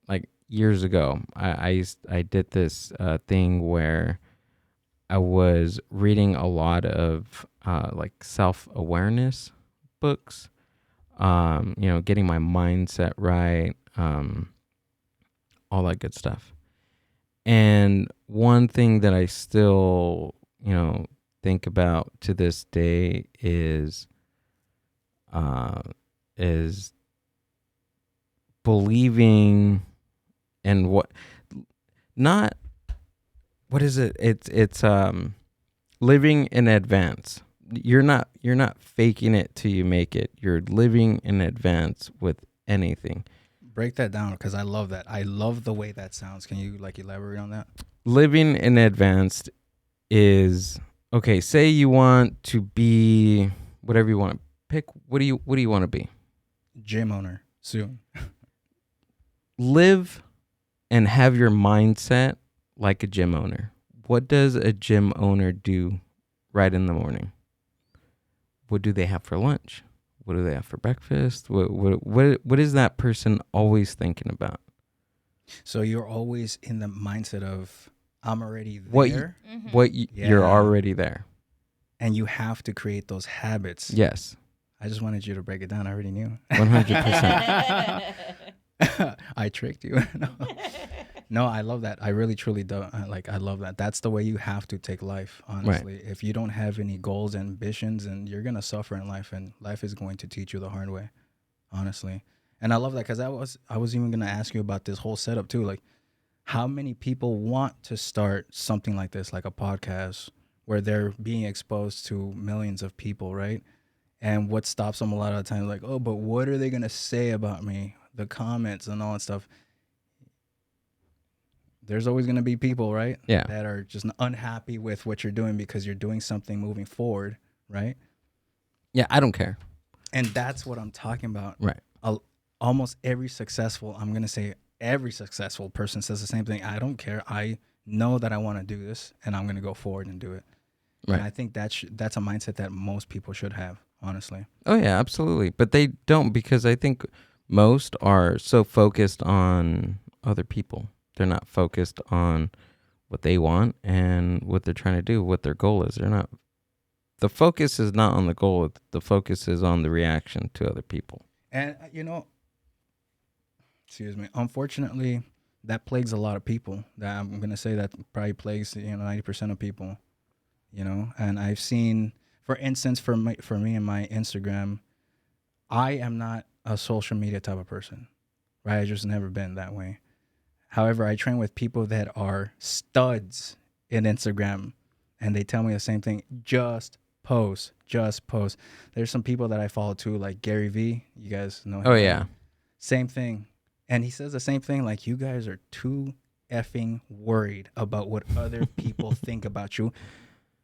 like years ago, I did this thing where I was reading a lot of like self-awareness books. Getting my mindset right, all that good stuff. And one thing that I still, think about to this day is believing in what is it? It's living in advance. You're not faking it till you make it. You're living in advance with anything. Break that down, because I love that. I love the way that sounds. Can you like elaborate on that? Living in advance is, okay, say you want to be whatever you want to pick. What do you want to be? Gym owner soon. Live and have your mindset like a gym owner. What does a gym owner do right in the morning? What do they have for lunch? What do they have for breakfast? What is that person always thinking about? So you're always in the mindset of, I'm already there. You're Yeah. already there. And you have to create those habits. Yes. I just wanted you to break it down. I already knew. 100%. I tricked you. No, I love that. I really, truly do. I love that. That's the way you have to take life, honestly. Right. If you don't have any goals and ambitions, and you're going to suffer in life, and life is going to teach you the hard way, honestly. And I love that, because I was even going to ask you about this whole setup too. Like, how many people want to start something like this, like a podcast, where they're being exposed to millions of people, right? And what stops them a lot of the time, like, oh, but what are they going to say about me? The comments and all that stuff. There's always going to be people, right? Yeah. That are just unhappy with what you're doing because you're doing something moving forward, right? Yeah, I don't care. And that's what I'm talking about. Right. Almost every successful person says the same thing. I don't care. I know that I want to do this, and I'm going to go forward and do it. Right. And I think that's a mindset that most people should have, honestly. Oh, yeah, absolutely. But they don't, because I think most are so focused on other people. They're not focused on what they want and what they're trying to do, what their goal is. The focus is not on the goal. The focus is on the reaction to other people. And, excuse me, unfortunately, that plagues a lot of people. That I'm going to say that probably plagues, 90% of people, And I've seen, for instance, for me and my Instagram, I am not a social media type of person, right? I've just never been that way. However, I train with people that are studs in Instagram, and they tell me the same thing. Just post. There's some people that I follow too, like Gary V. You guys know him. Oh, yeah. Same thing. And he says the same thing, like, you guys are too effing worried about what other people think about you.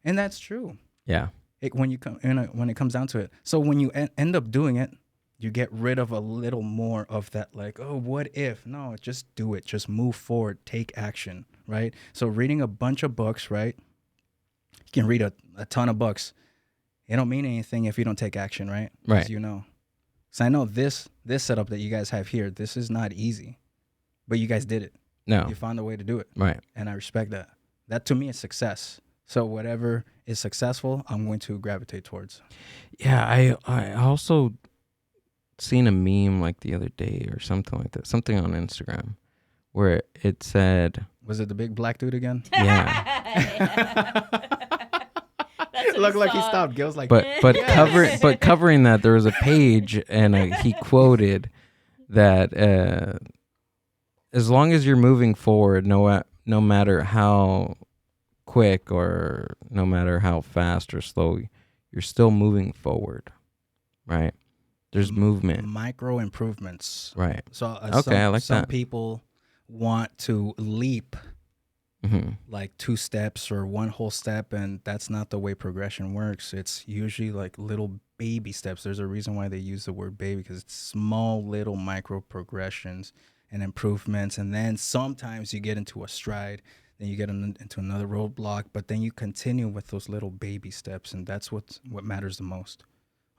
And that's true. Yeah. When it comes down to it. So when you end up doing it, you get rid of a little more of that, like, oh, what if? No, just do it. Just move forward. Take action, right? So reading a bunch of books, right? You can read a ton of books. It don't mean anything if you don't take action, right? Right. As So I know this setup that you guys have here, this is not easy. But you guys did it. No. You found a way to do it. Right. And I respect that. That to me is success. So whatever is successful, I'm going to gravitate towards. Yeah, I also seen a meme like the other day or something like that, something on Instagram, where it said, was it the big black dude again? Yeah. Looked like he stopped. Gil's like, but yes. covering that, there was a page, and he quoted that as long as you're moving forward, no matter how quick or no matter how fast or slow, you're still moving forward, right? There's movement. Micro improvements. Right. So I like that. Some people want to leap Mm-hmm. like 2 steps or one whole step, and that's not the way progression works. It's usually like little baby steps. There's a reason why they use the word baby, because it's small little micro progressions and improvements, and then sometimes you get into a stride, then you get into another roadblock, but then you continue with those little baby steps, and that's what matters the most.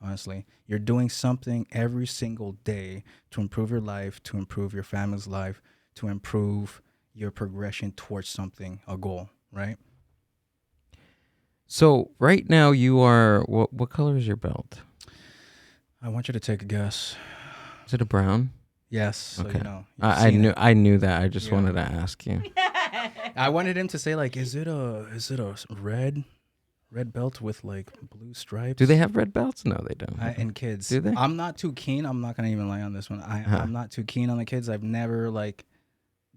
Honestly, you're doing something every single day to improve your life, to improve your family's life, to improve your progression towards something, a goal, right? So right now you are, what color is your belt? I want you to take a guess. Is it a brown? Yes. So okay. I knew that. I just wanted to ask you. I wanted him to say, like, is it a red belt with like blue stripes? Do they have red belts? No, they don't. And kids. Do they? I'm not too keen. I'm not gonna even lie on this one. I'm not too keen on the kids. I've never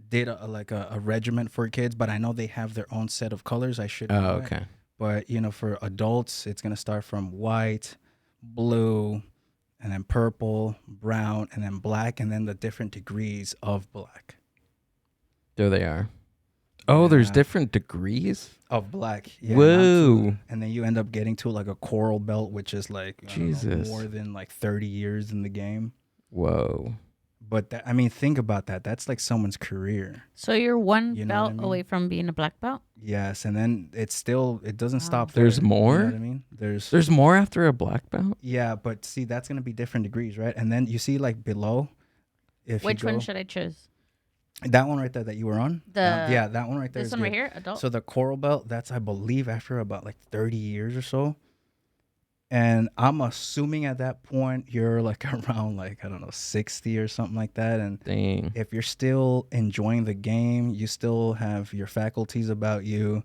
did a regiment for kids, but I know they have their own set of colors. I should know okay. It. But for adults, it's gonna start from white, blue, and then purple, brown, and then black, and then the different degrees of black. There they are. Oh, there's different degrees of black. Yeah, whoa! And then you end up getting to like a coral belt, which is like Jesus, more than like 30 years in the game. Whoa! But I mean, think about that. That's like someone's career. So you're one You know what I belt mean? away from being a black belt. Yes, and then it doesn't Wow. stop there. There's You know more? what I mean? There's more after a black belt? Yeah, but see, that's gonna be different degrees, right? And then you see like below, if Which you go, one should I choose? that one right there that you were on. Yeah, that one right there. This is one right good. here, adult. So the coral belt, that's I believe after about like 30 years or so. And I'm assuming at that point you're like around like I don't know 60 or something like that. And Dang. if you're still enjoying the game, you still have your faculties about you.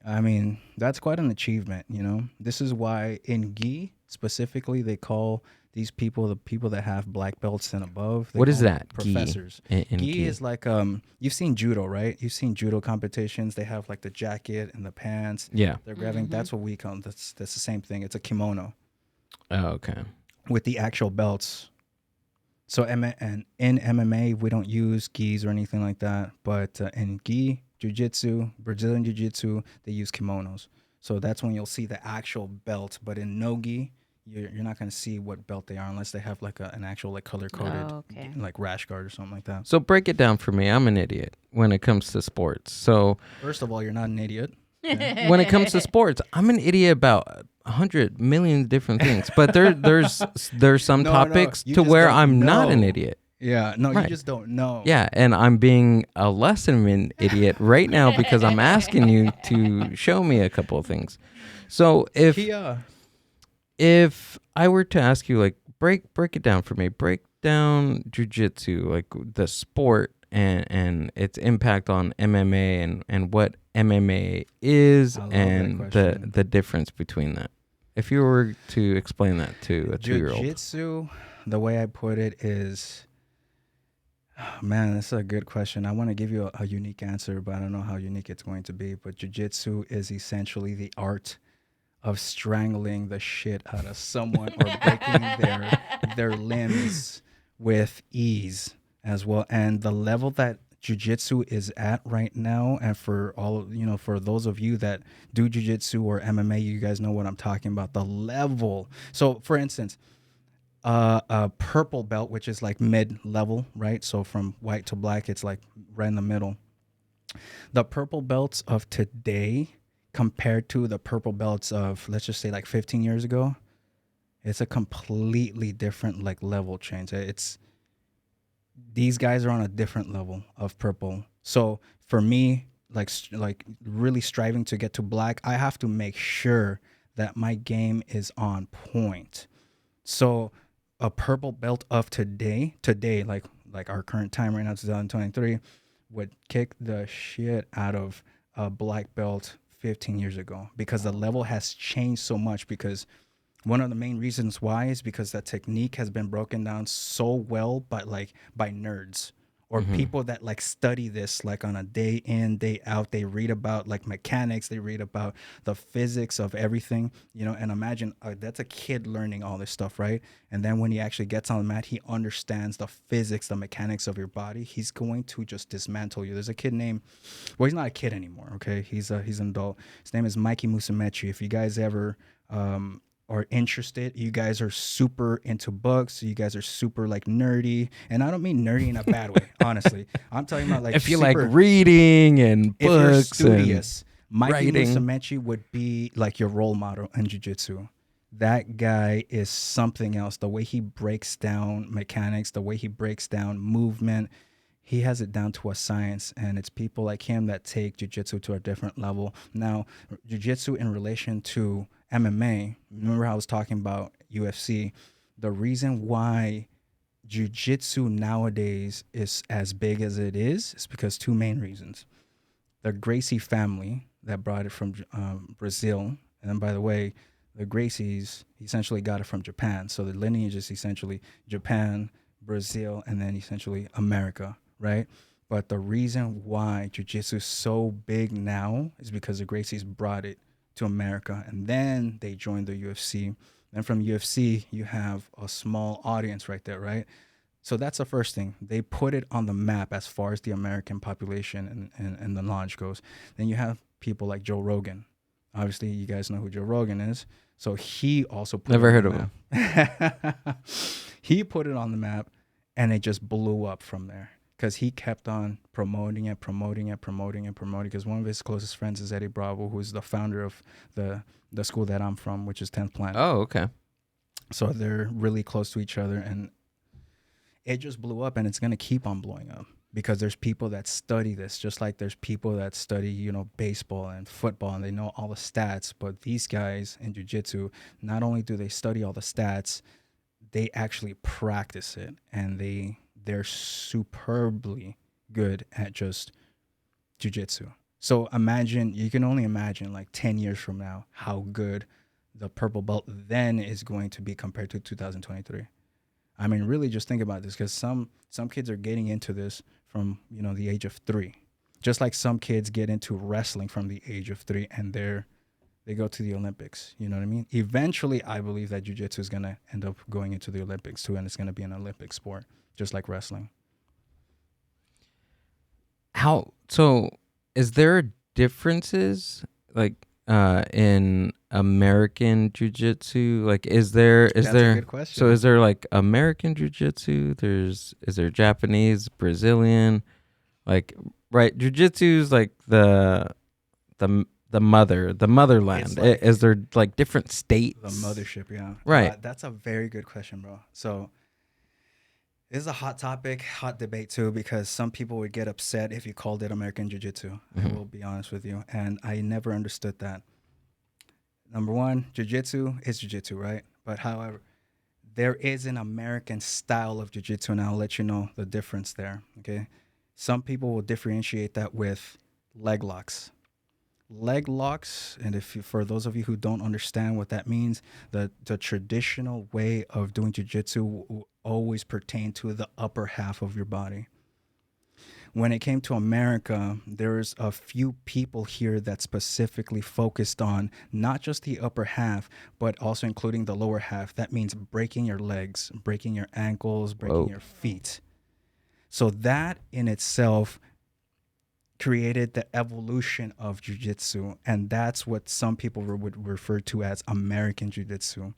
I mean, that's quite an achievement, you know. This is why in gi specifically they call these people the people that have black belts and above. They What is call them that? Gi? professors. In Gi gi. is like you've seen judo, right? You've seen judo competitions. They have like the jacket and the pants. Yeah. They're grabbing. Mhm. That's what we call. That's the same thing. It's a kimono Oh, okay. with the actual belts. So and in MMA we don't use gis or anything like that. But in gi, jiu-jitsu, Brazilian jiu-jitsu, they use kimonos. So that's when you'll see the actual belt. But in no gi, you're not going to see what belt they are unless they have like an actual like color coded Oh, okay. like rash guard or something like that. So break it down for me. I'm an idiot when it comes to sports. So First of all, you're not an idiot. when it comes to sports, I'm an idiot about 100 million different things. But there's some No, topics you to just where don't I'm not an know. idiot. Yeah, no, Right. you just don't know. Yeah, and I'm being a less of an idiot right now because I'm asking you to show me a couple of things. So if I were to ask you, like, break it down for me, break down jiu-jitsu, like the sport and its impact on MMA and what MMA is I love that and question. the difference between that. If you were to explain that to a 2-year-old. Jiu-jitsu, the way I put it is, man, this is a good question. I want to give you a unique answer, but I don't know how unique it's going to be. But jiu-jitsu is essentially the art of strangling the shit out of someone or breaking their limbs with ease as well. And the level that jiu-jitsu is at right now, and for all for those of you that do jiu-jitsu or MMA, you guys know what I'm talking about. The level. So, for instance, a purple belt, which is like mid-level, right? So from white to black, it's like right in the middle. The purple belts of today compared to the purple belts of, let's just say, like 15 years ago, it's a completely different like level change. These guys are on a different level of purple. So for me, like really striving to get to black, I have to make sure that my game is on point. So a purple belt of today, like our current time right now, 2023, would kick the shit out of a black belt 15 years ago because the level has changed so much. Because one of the main reasons why is because that technique has been broken down so well by nerds or people that like study this like on a day in, day out. They read about like mechanics, they read about the physics of everything, and imagine that's a kid learning all this stuff, right? And then when he actually gets on the mat, he understands the physics, the mechanics of your body. He's going to just dismantle you. There's a kid named, well, he's not a kid anymore, okay? He's an adult. His name is Mikey Musumeci. If you guys ever are interested, you guys are super into books, you guys are super like nerdy, and I don't mean nerdy in a bad way, honestly. I'm talking about like If you super, like reading and if you're books studious, Mikey writing. Musumeci would be like your role model in jiu-jitsu. That guy is something else. The way he breaks down mechanics, the way he breaks down movement, he has it down to a science, and it's people like him that take jiu-jitsu to a different level. Now, jiu-jitsu in relation to MMA, remember how I was talking about UFC? The reason why jiu-jitsu nowadays is as big as it is because two main reasons. The Gracie family that brought it from Brazil, and then by the way, the Gracies essentially got it from Japan. So the lineage is essentially Japan, Brazil, and then essentially America, right? But the reason why jiu-jitsu is so big now is because the Gracies brought it to America, and then they joined the UFC. Then from UFC, you have a small audience right there, right? So that's the first thing. They put it on the map as far as the American population and the knowledge goes. Then you have people like Joe Rogan. Obviously, you guys know who Joe Rogan is. So he also put Never it heard on of the map. He put it on the map. and it just blew up from there because he kept on promoting it, because one of his closest friends is Eddie Bravo, who is the founder of the school that I'm from, which is 10th Planet. Oh, okay. So they're really close to each other, and it just blew up, and it's going to keep on blowing up because there's people that study this, just like there's people that study, baseball and football, and they know all the stats. But these guys in jiu-jitsu, not only do they study all the stats, they actually practice it, and they're superbly good at just jiu-jitsu. So you can only imagine like 10 years from now how good the purple belt then is going to be compared to 2023. I mean, really just think about this, because some kids are getting into this from, the age of 3. Just like some kids get into wrestling from the age of 3, and they go to the Olympics. You know what I mean? Eventually, I believe that jiu-jitsu is going to end up going into the Olympics too, and it's going to be an Olympic sport, just like wrestling. So is there differences like in American jiu-jitsu? Like is there That's a good question. So is there like American jiu-jitsu, is there Japanese, Brazilian, like, right? Jiu-jitsu is like the motherland. Like, is there like different states? The mothership, yeah. Right. That's a very good question, bro. So this is a hot topic, hot debate too, because some people would get upset if you called it American Jiu-Jitsu. I will be honest with you. And I never understood that. Number one, Jiu-Jitsu is Jiu-Jitsu, right? But however, there is an American style of Jiu-Jitsu, and I'll let you know the difference there, okay? Some people will differentiate that with leg locks. Leg locks, and for those of you who don't understand what that means, the traditional way of doing jiu-jitsu will always pertain to the upper half of your body. When it came to America, there's a few people here that specifically focused on not just the upper half, but also including the lower half. That means breaking your legs, breaking your ankles, breaking your feet. So that in itself created the evolution of jiu-jitsu, and that's what some people would refer to as American jiu-jitsu.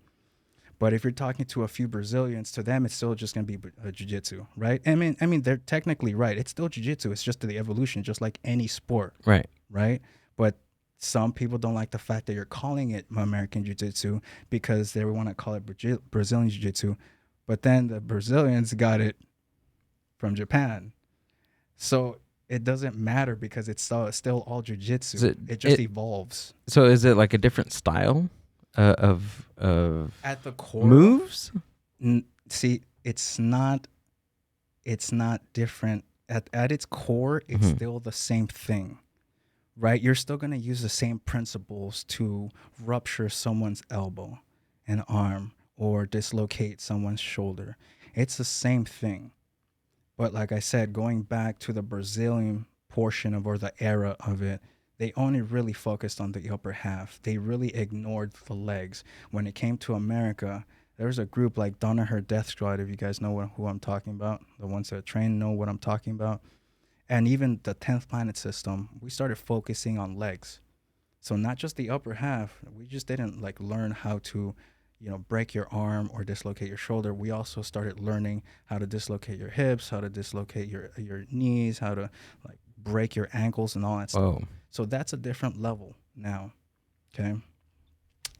But if you're talking to a few Brazilians, to them it's still just going to be jiu-jitsu, right? I mean they're technically right. It's still jiu-jitsu. It's just the evolution, just like any sport, right? But some people don't like the fact that you're calling it American jiu-jitsu because they want to call it Brazilian jiu-jitsu. But then the Brazilians got it from Japan, so it doesn't matter because it's still all jiu-jitsu. It just evolves. So is it like a different style of at the core moves? See, it's not different. At its core, it's still the same thing, right? You're still going to use the same principles to rupture someone's elbow and arm or dislocate someone's shoulder. It's the same thing. But like I said, going back to the Brazilian portion or the era of it, they only really focused on the upper half. They really ignored the legs. When it came to America, there was a group like Danaher Death Squad, if you guys know who I'm talking about. The ones that train know what I'm talking about. And even the 10th Planet system, we started focusing on legs. So not just the upper half. We just didn't learn how to break your arm or dislocate your shoulder. We also started learning how to dislocate your hips, how to dislocate your knees, how to break your ankles and all that stuff. So that's a different level now, okay?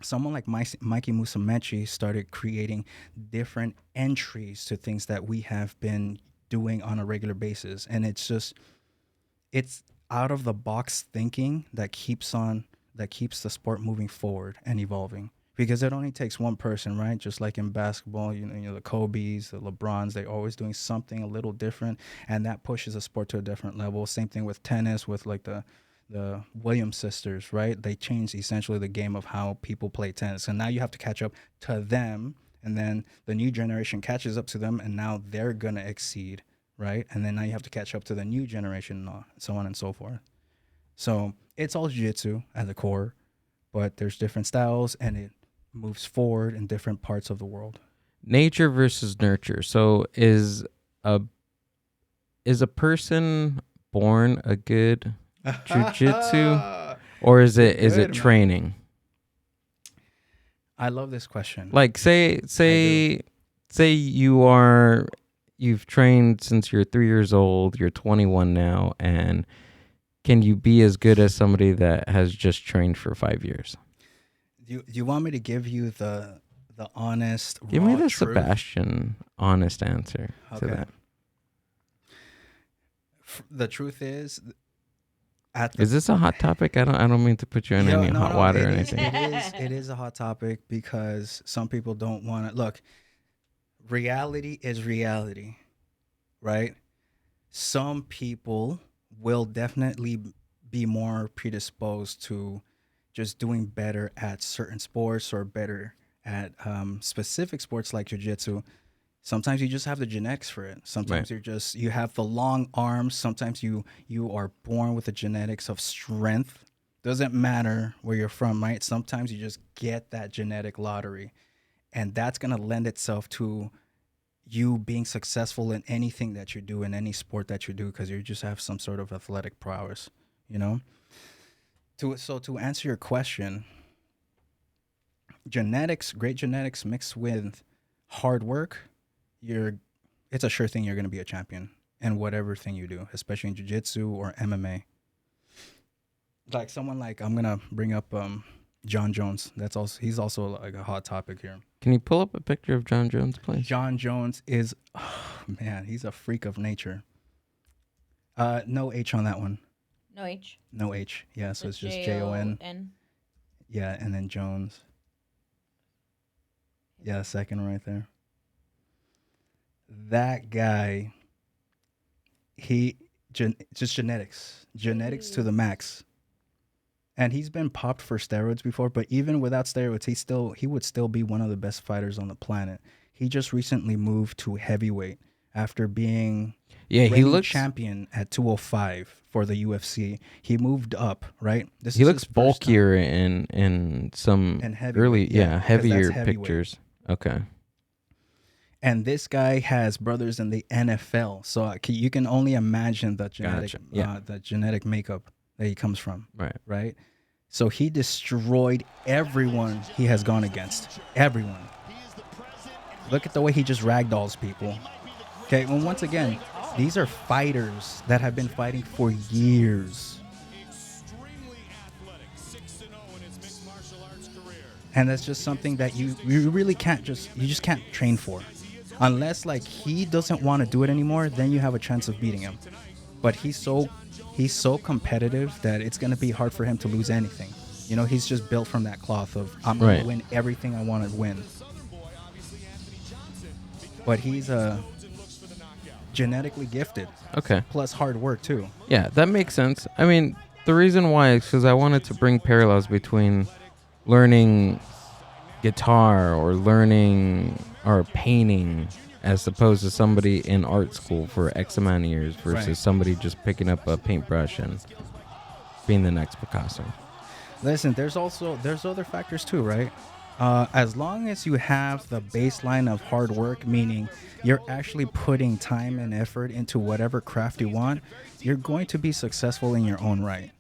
Someone like Mikey Musumeci started creating different entries to things that we have been doing on a regular basis. And it's out of the box thinking that keeps the sport moving forward and evolving. Because it only takes one person, right? Just like in basketball, the Kobe's, the LeBrons, they're always doing something a little different, and that pushes the sport to a different level. Same thing with tennis, with the Williams sisters, right? They changed essentially the game of how people play tennis, and now you have to catch up to them, and then the new generation catches up to them, and now they're gonna exceed, right? And then now you have to catch up to the new generation, and so on and so forth. So it's all jiu-jitsu at the core, but there's different styles, and it moves forward in different parts of the world. Nature versus nurture. So is a person born a good jiu-jitsu, or is it training? I love this question. Like say you are you've trained since you're 3 years old, you're 21 now, and can you be as good as somebody that has just trained for 5 years? Do you want me to give you the honest, Give me raw the truth? Sebastian honest answer to that. The truth is, Is this a hot topic? I don't mean to put you in any hot water or anything. It is a hot topic because some people don't want to look. Reality is reality, right? Some people will definitely be more predisposed to just doing better at certain sports or better at specific sports like jiu-jitsu. Sometimes you just have the genetics for it. Sometimes you have the long arms. Sometimes you are born with the genetics of strength. Doesn't matter where you're from, right? Sometimes you just get that genetic lottery. And that's going to lend itself to you being successful in anything that you do, in any sport that you do, because you just have some sort of athletic prowess, you know? To answer your question, great genetics mixed with hard work, it's a sure thing you're going to be a champion in whatever thing you do, especially in jiu-jitsu or MMA. Like someone like, I'm going to bring up John Jones. He's also like a hot topic here. Can you pull up a picture of John Jones, please? John Jones is, he's a freak of nature. No H on that one. No H. No H. Yeah, so it's just Jon. Yeah, and then Jones. Yeah, second right there. That guy, just genetics to the max. And he's been popped for steroids before, but even without steroids, he would still be one of the best fighters on the planet. He just recently moved to heavyweight after being he looks champion at 205 for the UFC. He moved up, right? He looks bulkier in some early, heavier pictures. Okay. And this guy has brothers in the NFL, so you can only imagine the genetic makeup that he comes from. Right. So he destroyed everyone he has gone against. Everyone. Look at the way he just ragdolls people. Okay, and once again, these are fighters that have been fighting for years. And that's just something that you really can't you just can't train for. Unless like he doesn't want to do it anymore, then you have a chance of beating him. But he's so competitive that it's going to be hard for him to lose anything. You know, he's just built from that cloth of I'm going to win everything I want to win. But he's genetically gifted. Okay. Plus hard work too. Yeah, that makes sense. I mean, the reason why is because I wanted to bring parallels between learning guitar or learning or painting as opposed to somebody in art school for X amount of years versus somebody just picking up a paintbrush and being the next Picasso. Listen, there's other factors too, right? As long as you have the baseline of hard work, meaning you're actually putting time and effort into whatever craft you want, you're going to be successful in your own right.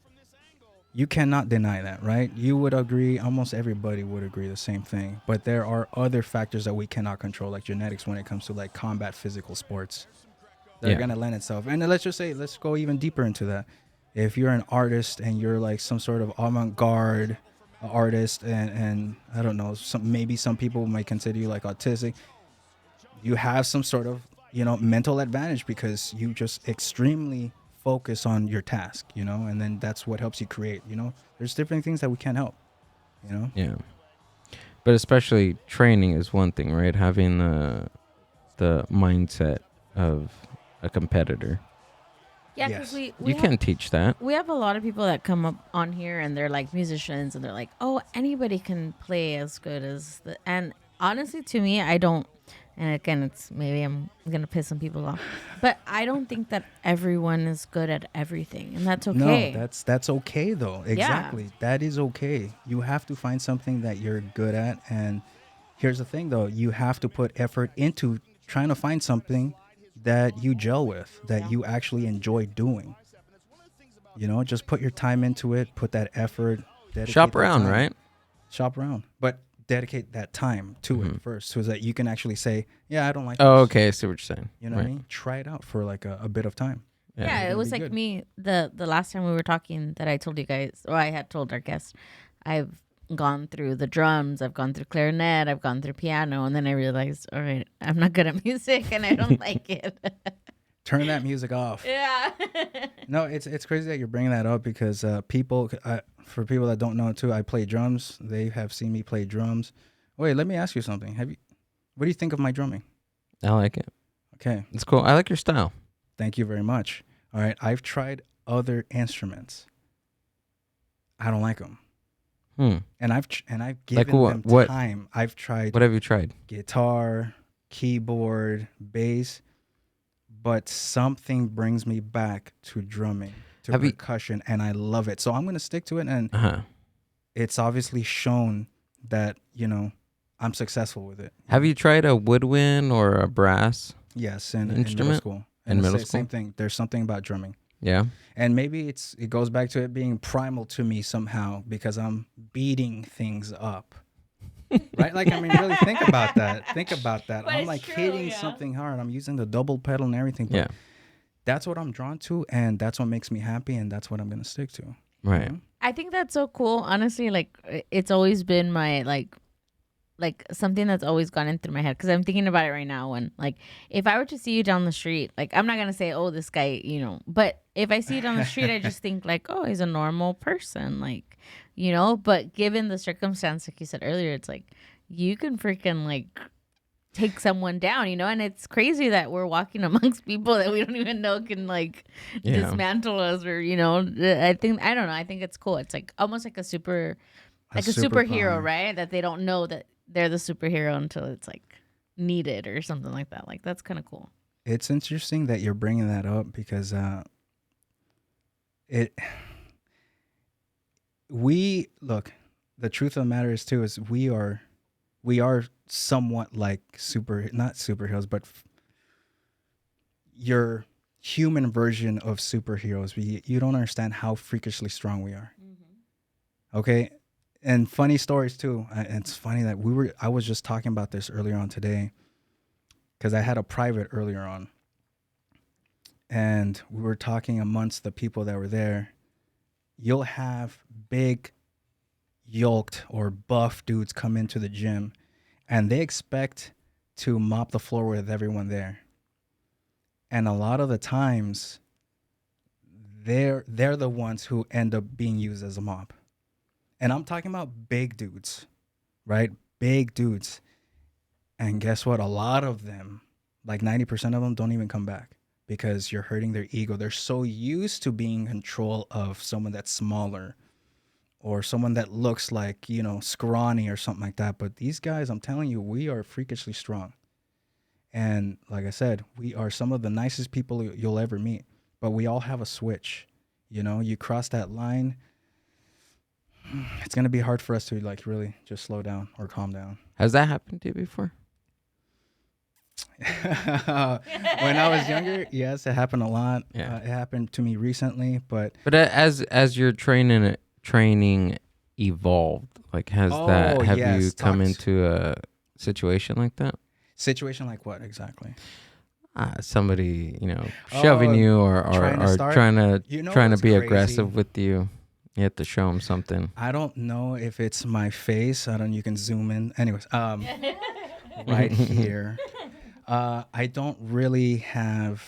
You cannot deny that, right? You would agree, almost everybody would agree the same thing. But there are other factors that we cannot control, like genetics when it comes to like combat physical sports. They're going to lend itself. And let's go even deeper into that. If you're an artist and you're like some sort of avant-garde artist and I don't know, maybe some people might consider you like autistic, you have some sort of, mental advantage because you just extremely focus on your task, and then that's what helps you create, there's different things that we can't help, Yeah. But especially training is one thing, right? Having the mindset of a competitor. Yeah, because you can't teach that. We have a lot of people that come up on here and they're like musicians and they're like, oh, anybody can play as good as and honestly, to me, I don't. And again, it's maybe I'm gonna piss some people off, but I don't think that everyone is good at everything, and that's okay. No, that's okay though. Exactly, that is okay. You have to find something that you're good at, and here's the thing though: you have to put effort into trying to find something that you gel with, that you actually enjoy doing. Just put your time into it, put that effort. Shop around, right? Shop around, but dedicate that time to it first, so that you can actually say, yeah, I don't like Oh, this. okay. I see what you're saying. You know what I mean? Try it out for like a bit of time. Yeah, It'll it was be like good. me the last time we were talking that I told you guys, or I had told our guests, I've gone through the drums, I've gone through clarinet, I've gone through piano, and then I realized, all right, I'm not good at music and I don't like it. Turn that music off. Yeah. No, it's crazy that you're bringing that up because people, for people that don't know too, I play drums. They have seen me play drums. Wait, let me ask you something. What do you think of my drumming? I like it. Okay, It's cool. I like your style. thank you very much. All right, I've tried other instruments. I don't like them, and I've given them what? time. I've tried What have you tried? guitar, keyboard, bass, but something brings me back to drumming, to Have you- percussion, and I love it. So I'm going to stick to it, and Uh-huh. it's obviously shown that, I'm successful with it. Have you tried a woodwind or a brass? Yes, in middle Instrument? school. In the middle Same school? thing. There's something about drumming. Yeah. And maybe it goes back to it being primal to me somehow because I'm beating things up. Right? Like, I mean, really think about that. But I'm it's like true, hitting yeah. something hard. I'm using the double pedal and everything. But Yeah. that's what I'm drawn to, and that's what makes me happy, and that's what I'm going to stick to. Right. I think that's so cool. Honestly, like it's always been my like something that's always gone in through my head because I'm thinking about it right now. When like if I were to see you down the street, like I'm not gonna say, oh, this guy, but if I see you down the street, I just think like, oh, he's a normal person, like, But given the circumstance, like you said earlier, it's like you can freaking like take someone down, and it's crazy that we're walking amongst people that we don't even know can like Yeah. dismantle us or I don't know, I think it's cool. It's like almost like a superhero, right? That they don't know that they're the superhero until it's like needed or something like that. Like that's kind of cool. It's interesting that you're bringing that up because the truth of the matter is too is we are somewhat like not superheroes, but your human version of superheroes. You don't understand how freakishly strong we are. Okay. And funny stories too. It's funny that I was just talking about this earlier on today because I had a private earlier on. And we were talking amongst the people that were there. You'll have big, yoked or buff dudes come into the gym and they expect to mop the floor with everyone there. And a lot of the times, they're the ones who end up being used as a mop. And I'm talking about big dudes, right? Big dudes. And guess what? A lot of them, like 90% of them, don't even come back because you're hurting their ego. They're so used to being in control of someone that's smaller or someone that looks like, scrawny or something like that. But these guys, I'm telling you, we are freakishly strong. And like I said, we are some of the nicest people you'll ever meet. But we all have a switch. You cross that line, it's going to be hard for us to like really just slow down or calm down. Has that happened to you before? When I was younger, yes, it happened a lot. Yeah. It happened to me recently, but as your training evolved, like have yes, you come talks. into a situation like that? situation like what exactly? Somebody, shoving Oh, you or trying to start? trying to trying to what's be crazy? aggressive with you. You have to show them something. I don't know if it's my face. You can zoom in. Anyways, right here. I don't really have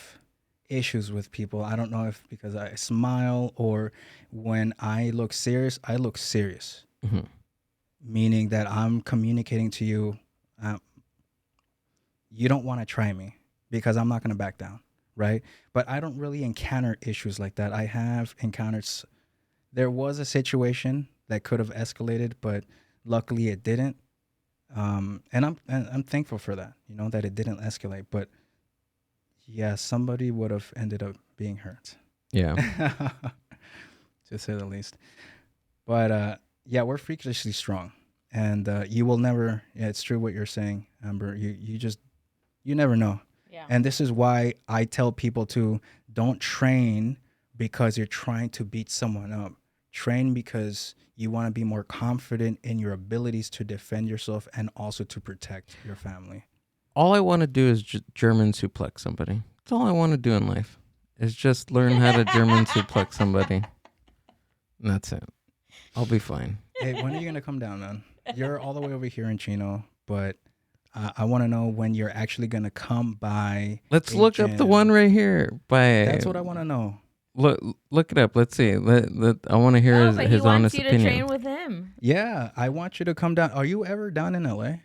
issues with people. I don't know if because I smile or when I look serious, I look serious. Mm-hmm. Meaning that I'm communicating to you, you don't want to try me because I'm not going to back down, right? But I don't really encounter issues like that. I have encountered, there was a situation that could have escalated, but luckily it didn't. And I'm thankful for that, that it didn't escalate. But yeah, somebody would have ended up being hurt. Yeah. To say the least. But yeah, we're freakishly strong. And you will never, it's true what you're saying, Amber. You never know. Yeah. And this is why I tell people to don't train because you're trying to beat someone up. train because you want to be more confident in your abilities to defend yourself and also to protect your family. All I want to do is German suplex somebody. That's all I want to do in life. Is just learn how to German suplex somebody. And that's it. I'll be fine. Hey, when are you gonna come down, man? You're all the way over here in Chino, but I want to know when you're actually gonna come by. Let's look up the one right here. That's what I want to know. Look it up. Let's see. I want to hear but his he honest wants you to opinion. train with him. Yeah, I want you to come down. Are you ever down in LA?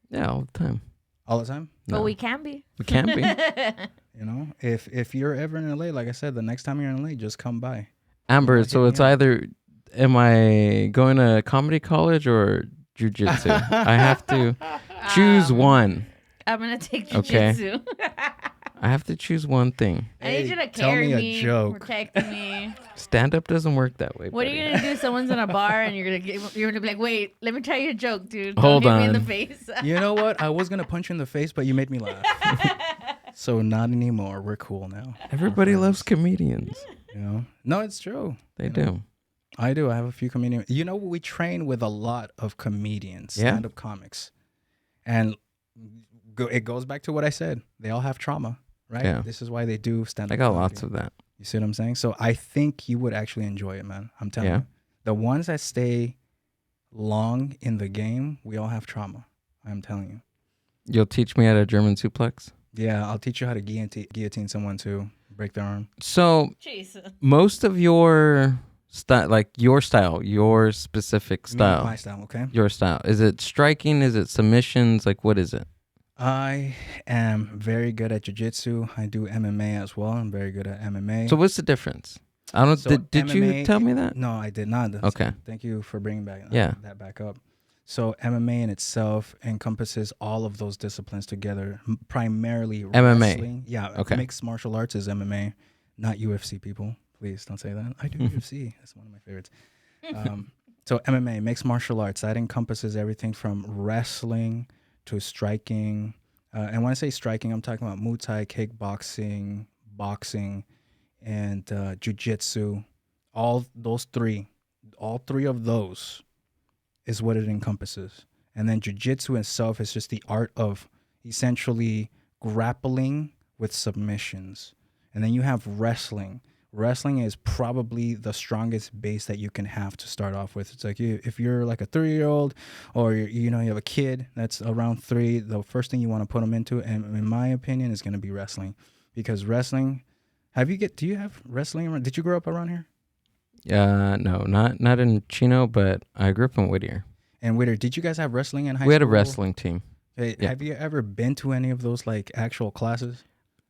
Yeah, all the time. All the time? But No. we can be. We can be. You know, if you're ever in LA, like I said, the next time you're in LA, just come by. Amber, Hit so me it's up. either am I going to comedy college or jiu-jitsu? I have to choose one. I'm gonna take Okay. jiu-jitsu. I have to choose one thing. I need you to tell carry me a me, joke. protect me. Stand-up doesn't work that way. What are buddy. you gonna do? Someone's in a bar and you're gonna be like, wait, let me try you a joke, dude. Don't Hold hit me in on. the face. You know what? I was gonna punch you in the face, but you made me laugh. So not anymore. We're cool now. Everybody loves comedians. You know? No, it's true. They You know? do. I do. I have a few comedians. You know, we train with a lot of comedians, Yeah. stand-up comics, and it goes back to what I said. They all have trauma, right? Yeah. This is why they do stand-up. I got comedy. lots of that. You see what I'm saying? So I think you would actually enjoy it, man. I'm telling Yeah. you. The ones that stay long in the game, we all have trauma. I'm telling you. You'll teach me how to German suplex? Yeah, I'll teach you how to guillotine someone to break their arm. So Jeez. most of your style, like your style, your specific style, My style, okay? your style, is it striking? Is it submissions? Like, what is it? I am very good at jiu-jitsu. I do MMA as well. I'm very good at MMA. So what's the difference? I don't. So Did you MMA tell me that? No, I did not. Okay. Thank you for bringing Yeah. that back up. So MMA in itself encompasses all of those disciplines together, primarily MMA. wrestling. Yeah. Okay. Mixed martial arts is MMA, not UFC, people. Please don't say that. I do UFC. That's one of my favorites. So MMA, mixed martial arts, that encompasses everything from wrestling to striking. And when I say striking, I'm talking about Muay Thai, kickboxing, boxing, and jiu-jitsu. All three of those is what it encompasses. And then jiu-jitsu itself is just the art of essentially grappling with submissions. And then you have wrestling. Wrestling is probably the strongest base that you can have to start off with. It's like if you're like a 3-year-old or you have a kid that's around 3, the first thing you want to put them into, and in my opinion, is going to be wrestling. Because wrestling, do you have wrestling around? Did you grow up around here? No, not in Chino, but I grew up in Whittier. And Whittier, did you guys have wrestling in high school? We had a wrestling team. Hey, Yeah. Have you ever been to any of those like actual classes?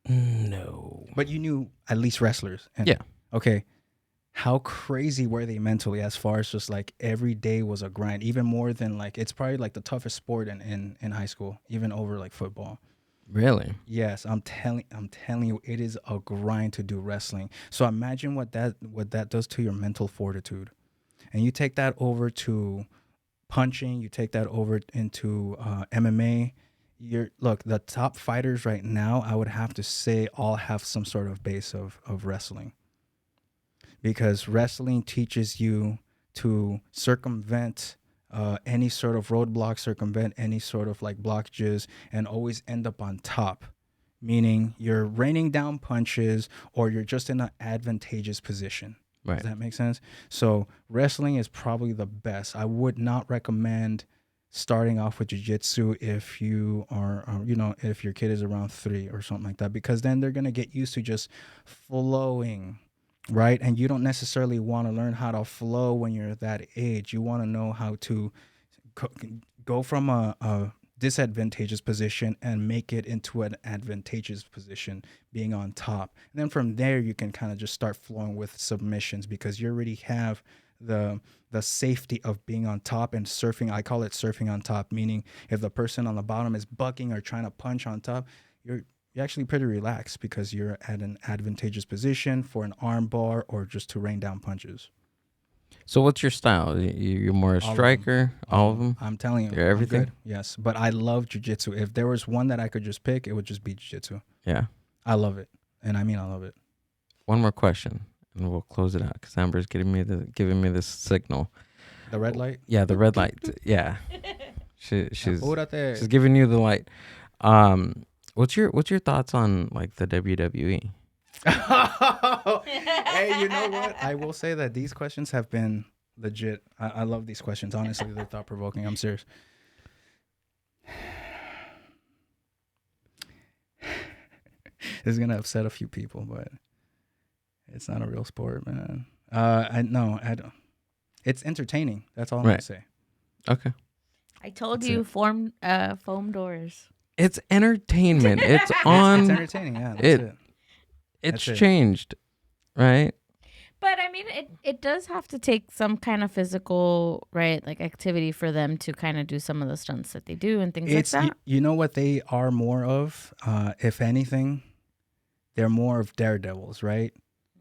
No. But you knew at least wrestlers. Yeah. Okay. How crazy were they mentally as far as just like every day was a grind, even more than like, it's probably like the toughest sport in high school, even over like football. Really? Yes, I'm telling you, it is a grind to do wrestling. So imagine what that does to your mental fortitude. And you take that over to punching, you take that over into MMA. Look, the top fighters right now, I would have to say all have some sort of base of wrestling. Because wrestling teaches you to circumvent any sort of roadblock, circumvent any sort of like blockages, and always end up on top. Meaning you're raining down punches or you're just in an advantageous position. Right. Does that make sense? So wrestling is probably the best. I would not recommend starting off with jiu-jitsu if you are, if your kid is around 3 or something like that, because then they're going to get used to just flowing, right? And you don't necessarily want to learn how to flow when you're that age. You want to know how to go from a disadvantageous position and make it into an advantageous position, being on top. And then from there, you can kind of just start flowing with submissions because you already have the safety of being on top and surfing. I call it surfing on top, meaning if the person on the bottom is bucking or trying to punch on top, you're actually pretty relaxed because you're at an advantageous position for an arm bar or just to rain down punches. So what's your style? You're more a striker? All of them? I'm telling you. You're everything? I'm good. Yes, but I love jiu-jitsu. If there was one that I could just pick, it would just be jiu-jitsu. Yeah. I love it. And I mean, I love it. One more question. and we'll close it out because Amber's giving me this signal. The red light. Yeah, the red light. Yeah, she's Apúrate. giving you the light. What's your thoughts on like the WWE? Hey, you know what? I will say that these questions have been legit. I love these questions. Honestly, they're thought provoking. I'm serious. This is gonna upset a few people, but it's not a real sport, man. I don't. It's entertaining. That's all I'm gonna say. Okay. I told That's you, it. foam doors. It's entertainment. It's on. It's entertaining. Yeah, that's it. It's That's it. changed, right? But I mean, it does have to take some kind of physical, right, like activity for them to kind of do some of the stunts that they do and things It's like that. you know what they are more of, if anything, they're more of daredevils, right?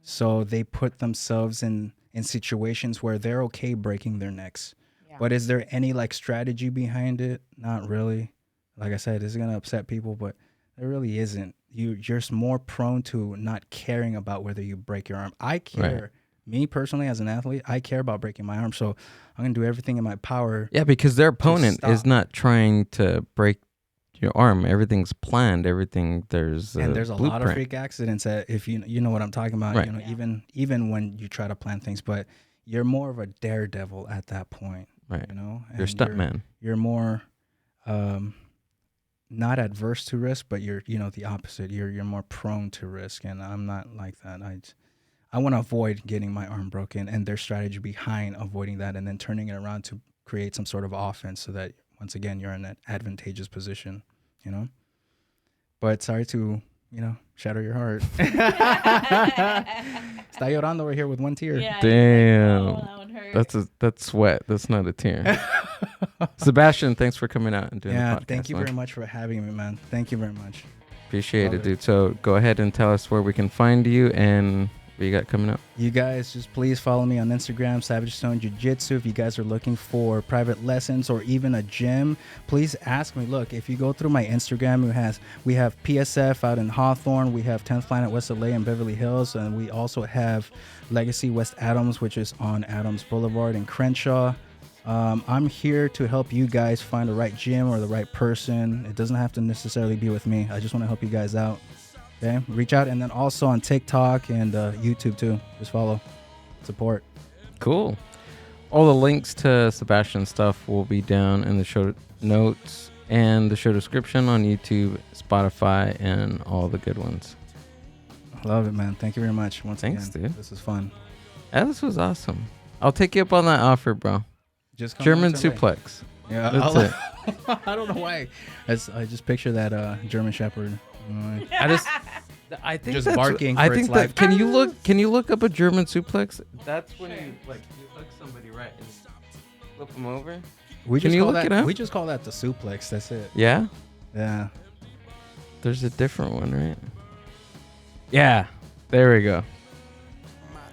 So they put themselves in situations where they're okay breaking their necks. Yeah. But is there any like strategy behind it? Not really. Like I said, this is gonna upset people, but there really isn't. You're just more prone to not caring about whether you break your arm. I care. Right. Me personally, as an athlete, I care about breaking my arm. So I'm gonna do everything in my power. Yeah, because their opponent is stop. not trying to break your arm. Everything's planned. Everything there's And there's a lot of blueprint. freak accidents that if you know what I'm talking about. Right. You know, even when you try to plan things, but you're more of a daredevil at that point. Right. You know, You're a stuntman. You're more not adverse to risk, but you're the opposite. You're more prone to risk, and I'm not like that. I want to avoid getting my arm broken, and their strategy behind avoiding that and then turning it around to create some sort of offense so that once again you're in an advantageous position, you know. But sorry to shatter your heart. Está llorando over here with one tear. Damn. that would hurt. That's sweat. That's not a tear. Sebastian, thanks for coming out and doing the podcast. Thank you man. very much for having me, man. Thank you very much. Appreciate Love it, it. dude. So go ahead and tell us where we can find you and what you got coming up. You guys just please follow me on Instagram, Sebastian Stone Jiu-Jitsu. If you guys are looking for private lessons or even a gym, please ask me. Look, if you go through my Instagram, we have PSF out in Hawthorne, we have 10th Planet West LA in Beverly Hills, and we also have Legacy West Adams, which is on Adams Boulevard in Crenshaw. I'm here to help you guys find the right gym or the right person. It doesn't have to necessarily be with me. I just want to help you guys out. Okay, reach out, and then also on TikTok and YouTube too. Just follow, support. Cool. All the links to Sebastian's stuff will be down in the show notes and the show description on YouTube, Spotify, and all the good ones. I love it, man. Thank you very much. Thanks, again, dude. This is fun. Yeah, this was awesome. I'll take you up on that offer, bro. Just come German to LA. suplex. Yeah, That's it. I don't know why. I just picture that German Shepherd. I think Just that's- barking I for think its that life. can you look up a German suplex? That's when you hook somebody right and flip them over. We Can just you call look that, it up? We just call that the suplex. That's it. Yeah, Yeah. there's a different one, right? Yeah, there we go.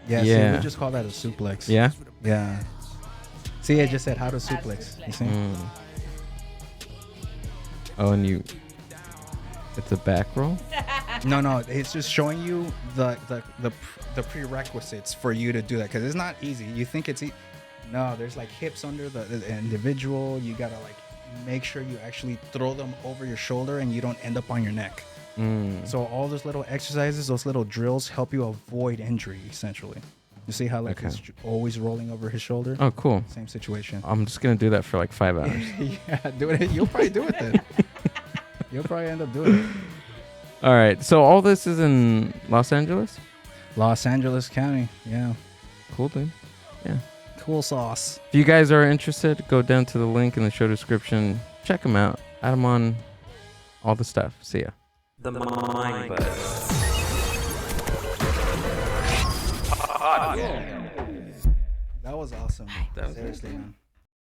Yeah. See, Yeah. we just call that a suplex. Yeah. Yeah. See, it just said how to suplex. You see? Oh, and it's a back roll. No, it's just showing you the prerequisites for you to do that, because it's not easy. You think it's no, there's like hips under the individual. You gotta like make sure you actually throw them over your shoulder and you don't end up on your neck. So all those little exercises, those little drills help you avoid injury, essentially. You see how like Okay. he's always rolling over his shoulder? Oh, cool. Same situation. I'm just gonna do that for like 5 hours. Yeah, do it. You'll probably do it then. You'll probably end up doing it. All right. So all this is in Los Angeles. Los Angeles County. Yeah. Cool, dude. Yeah. Cool sauce. If you guys are interested, go down to the link in the show description. Check them out. Add them on all the stuff. See ya. The Mind Buzz. That was awesome. That was Seriously, man.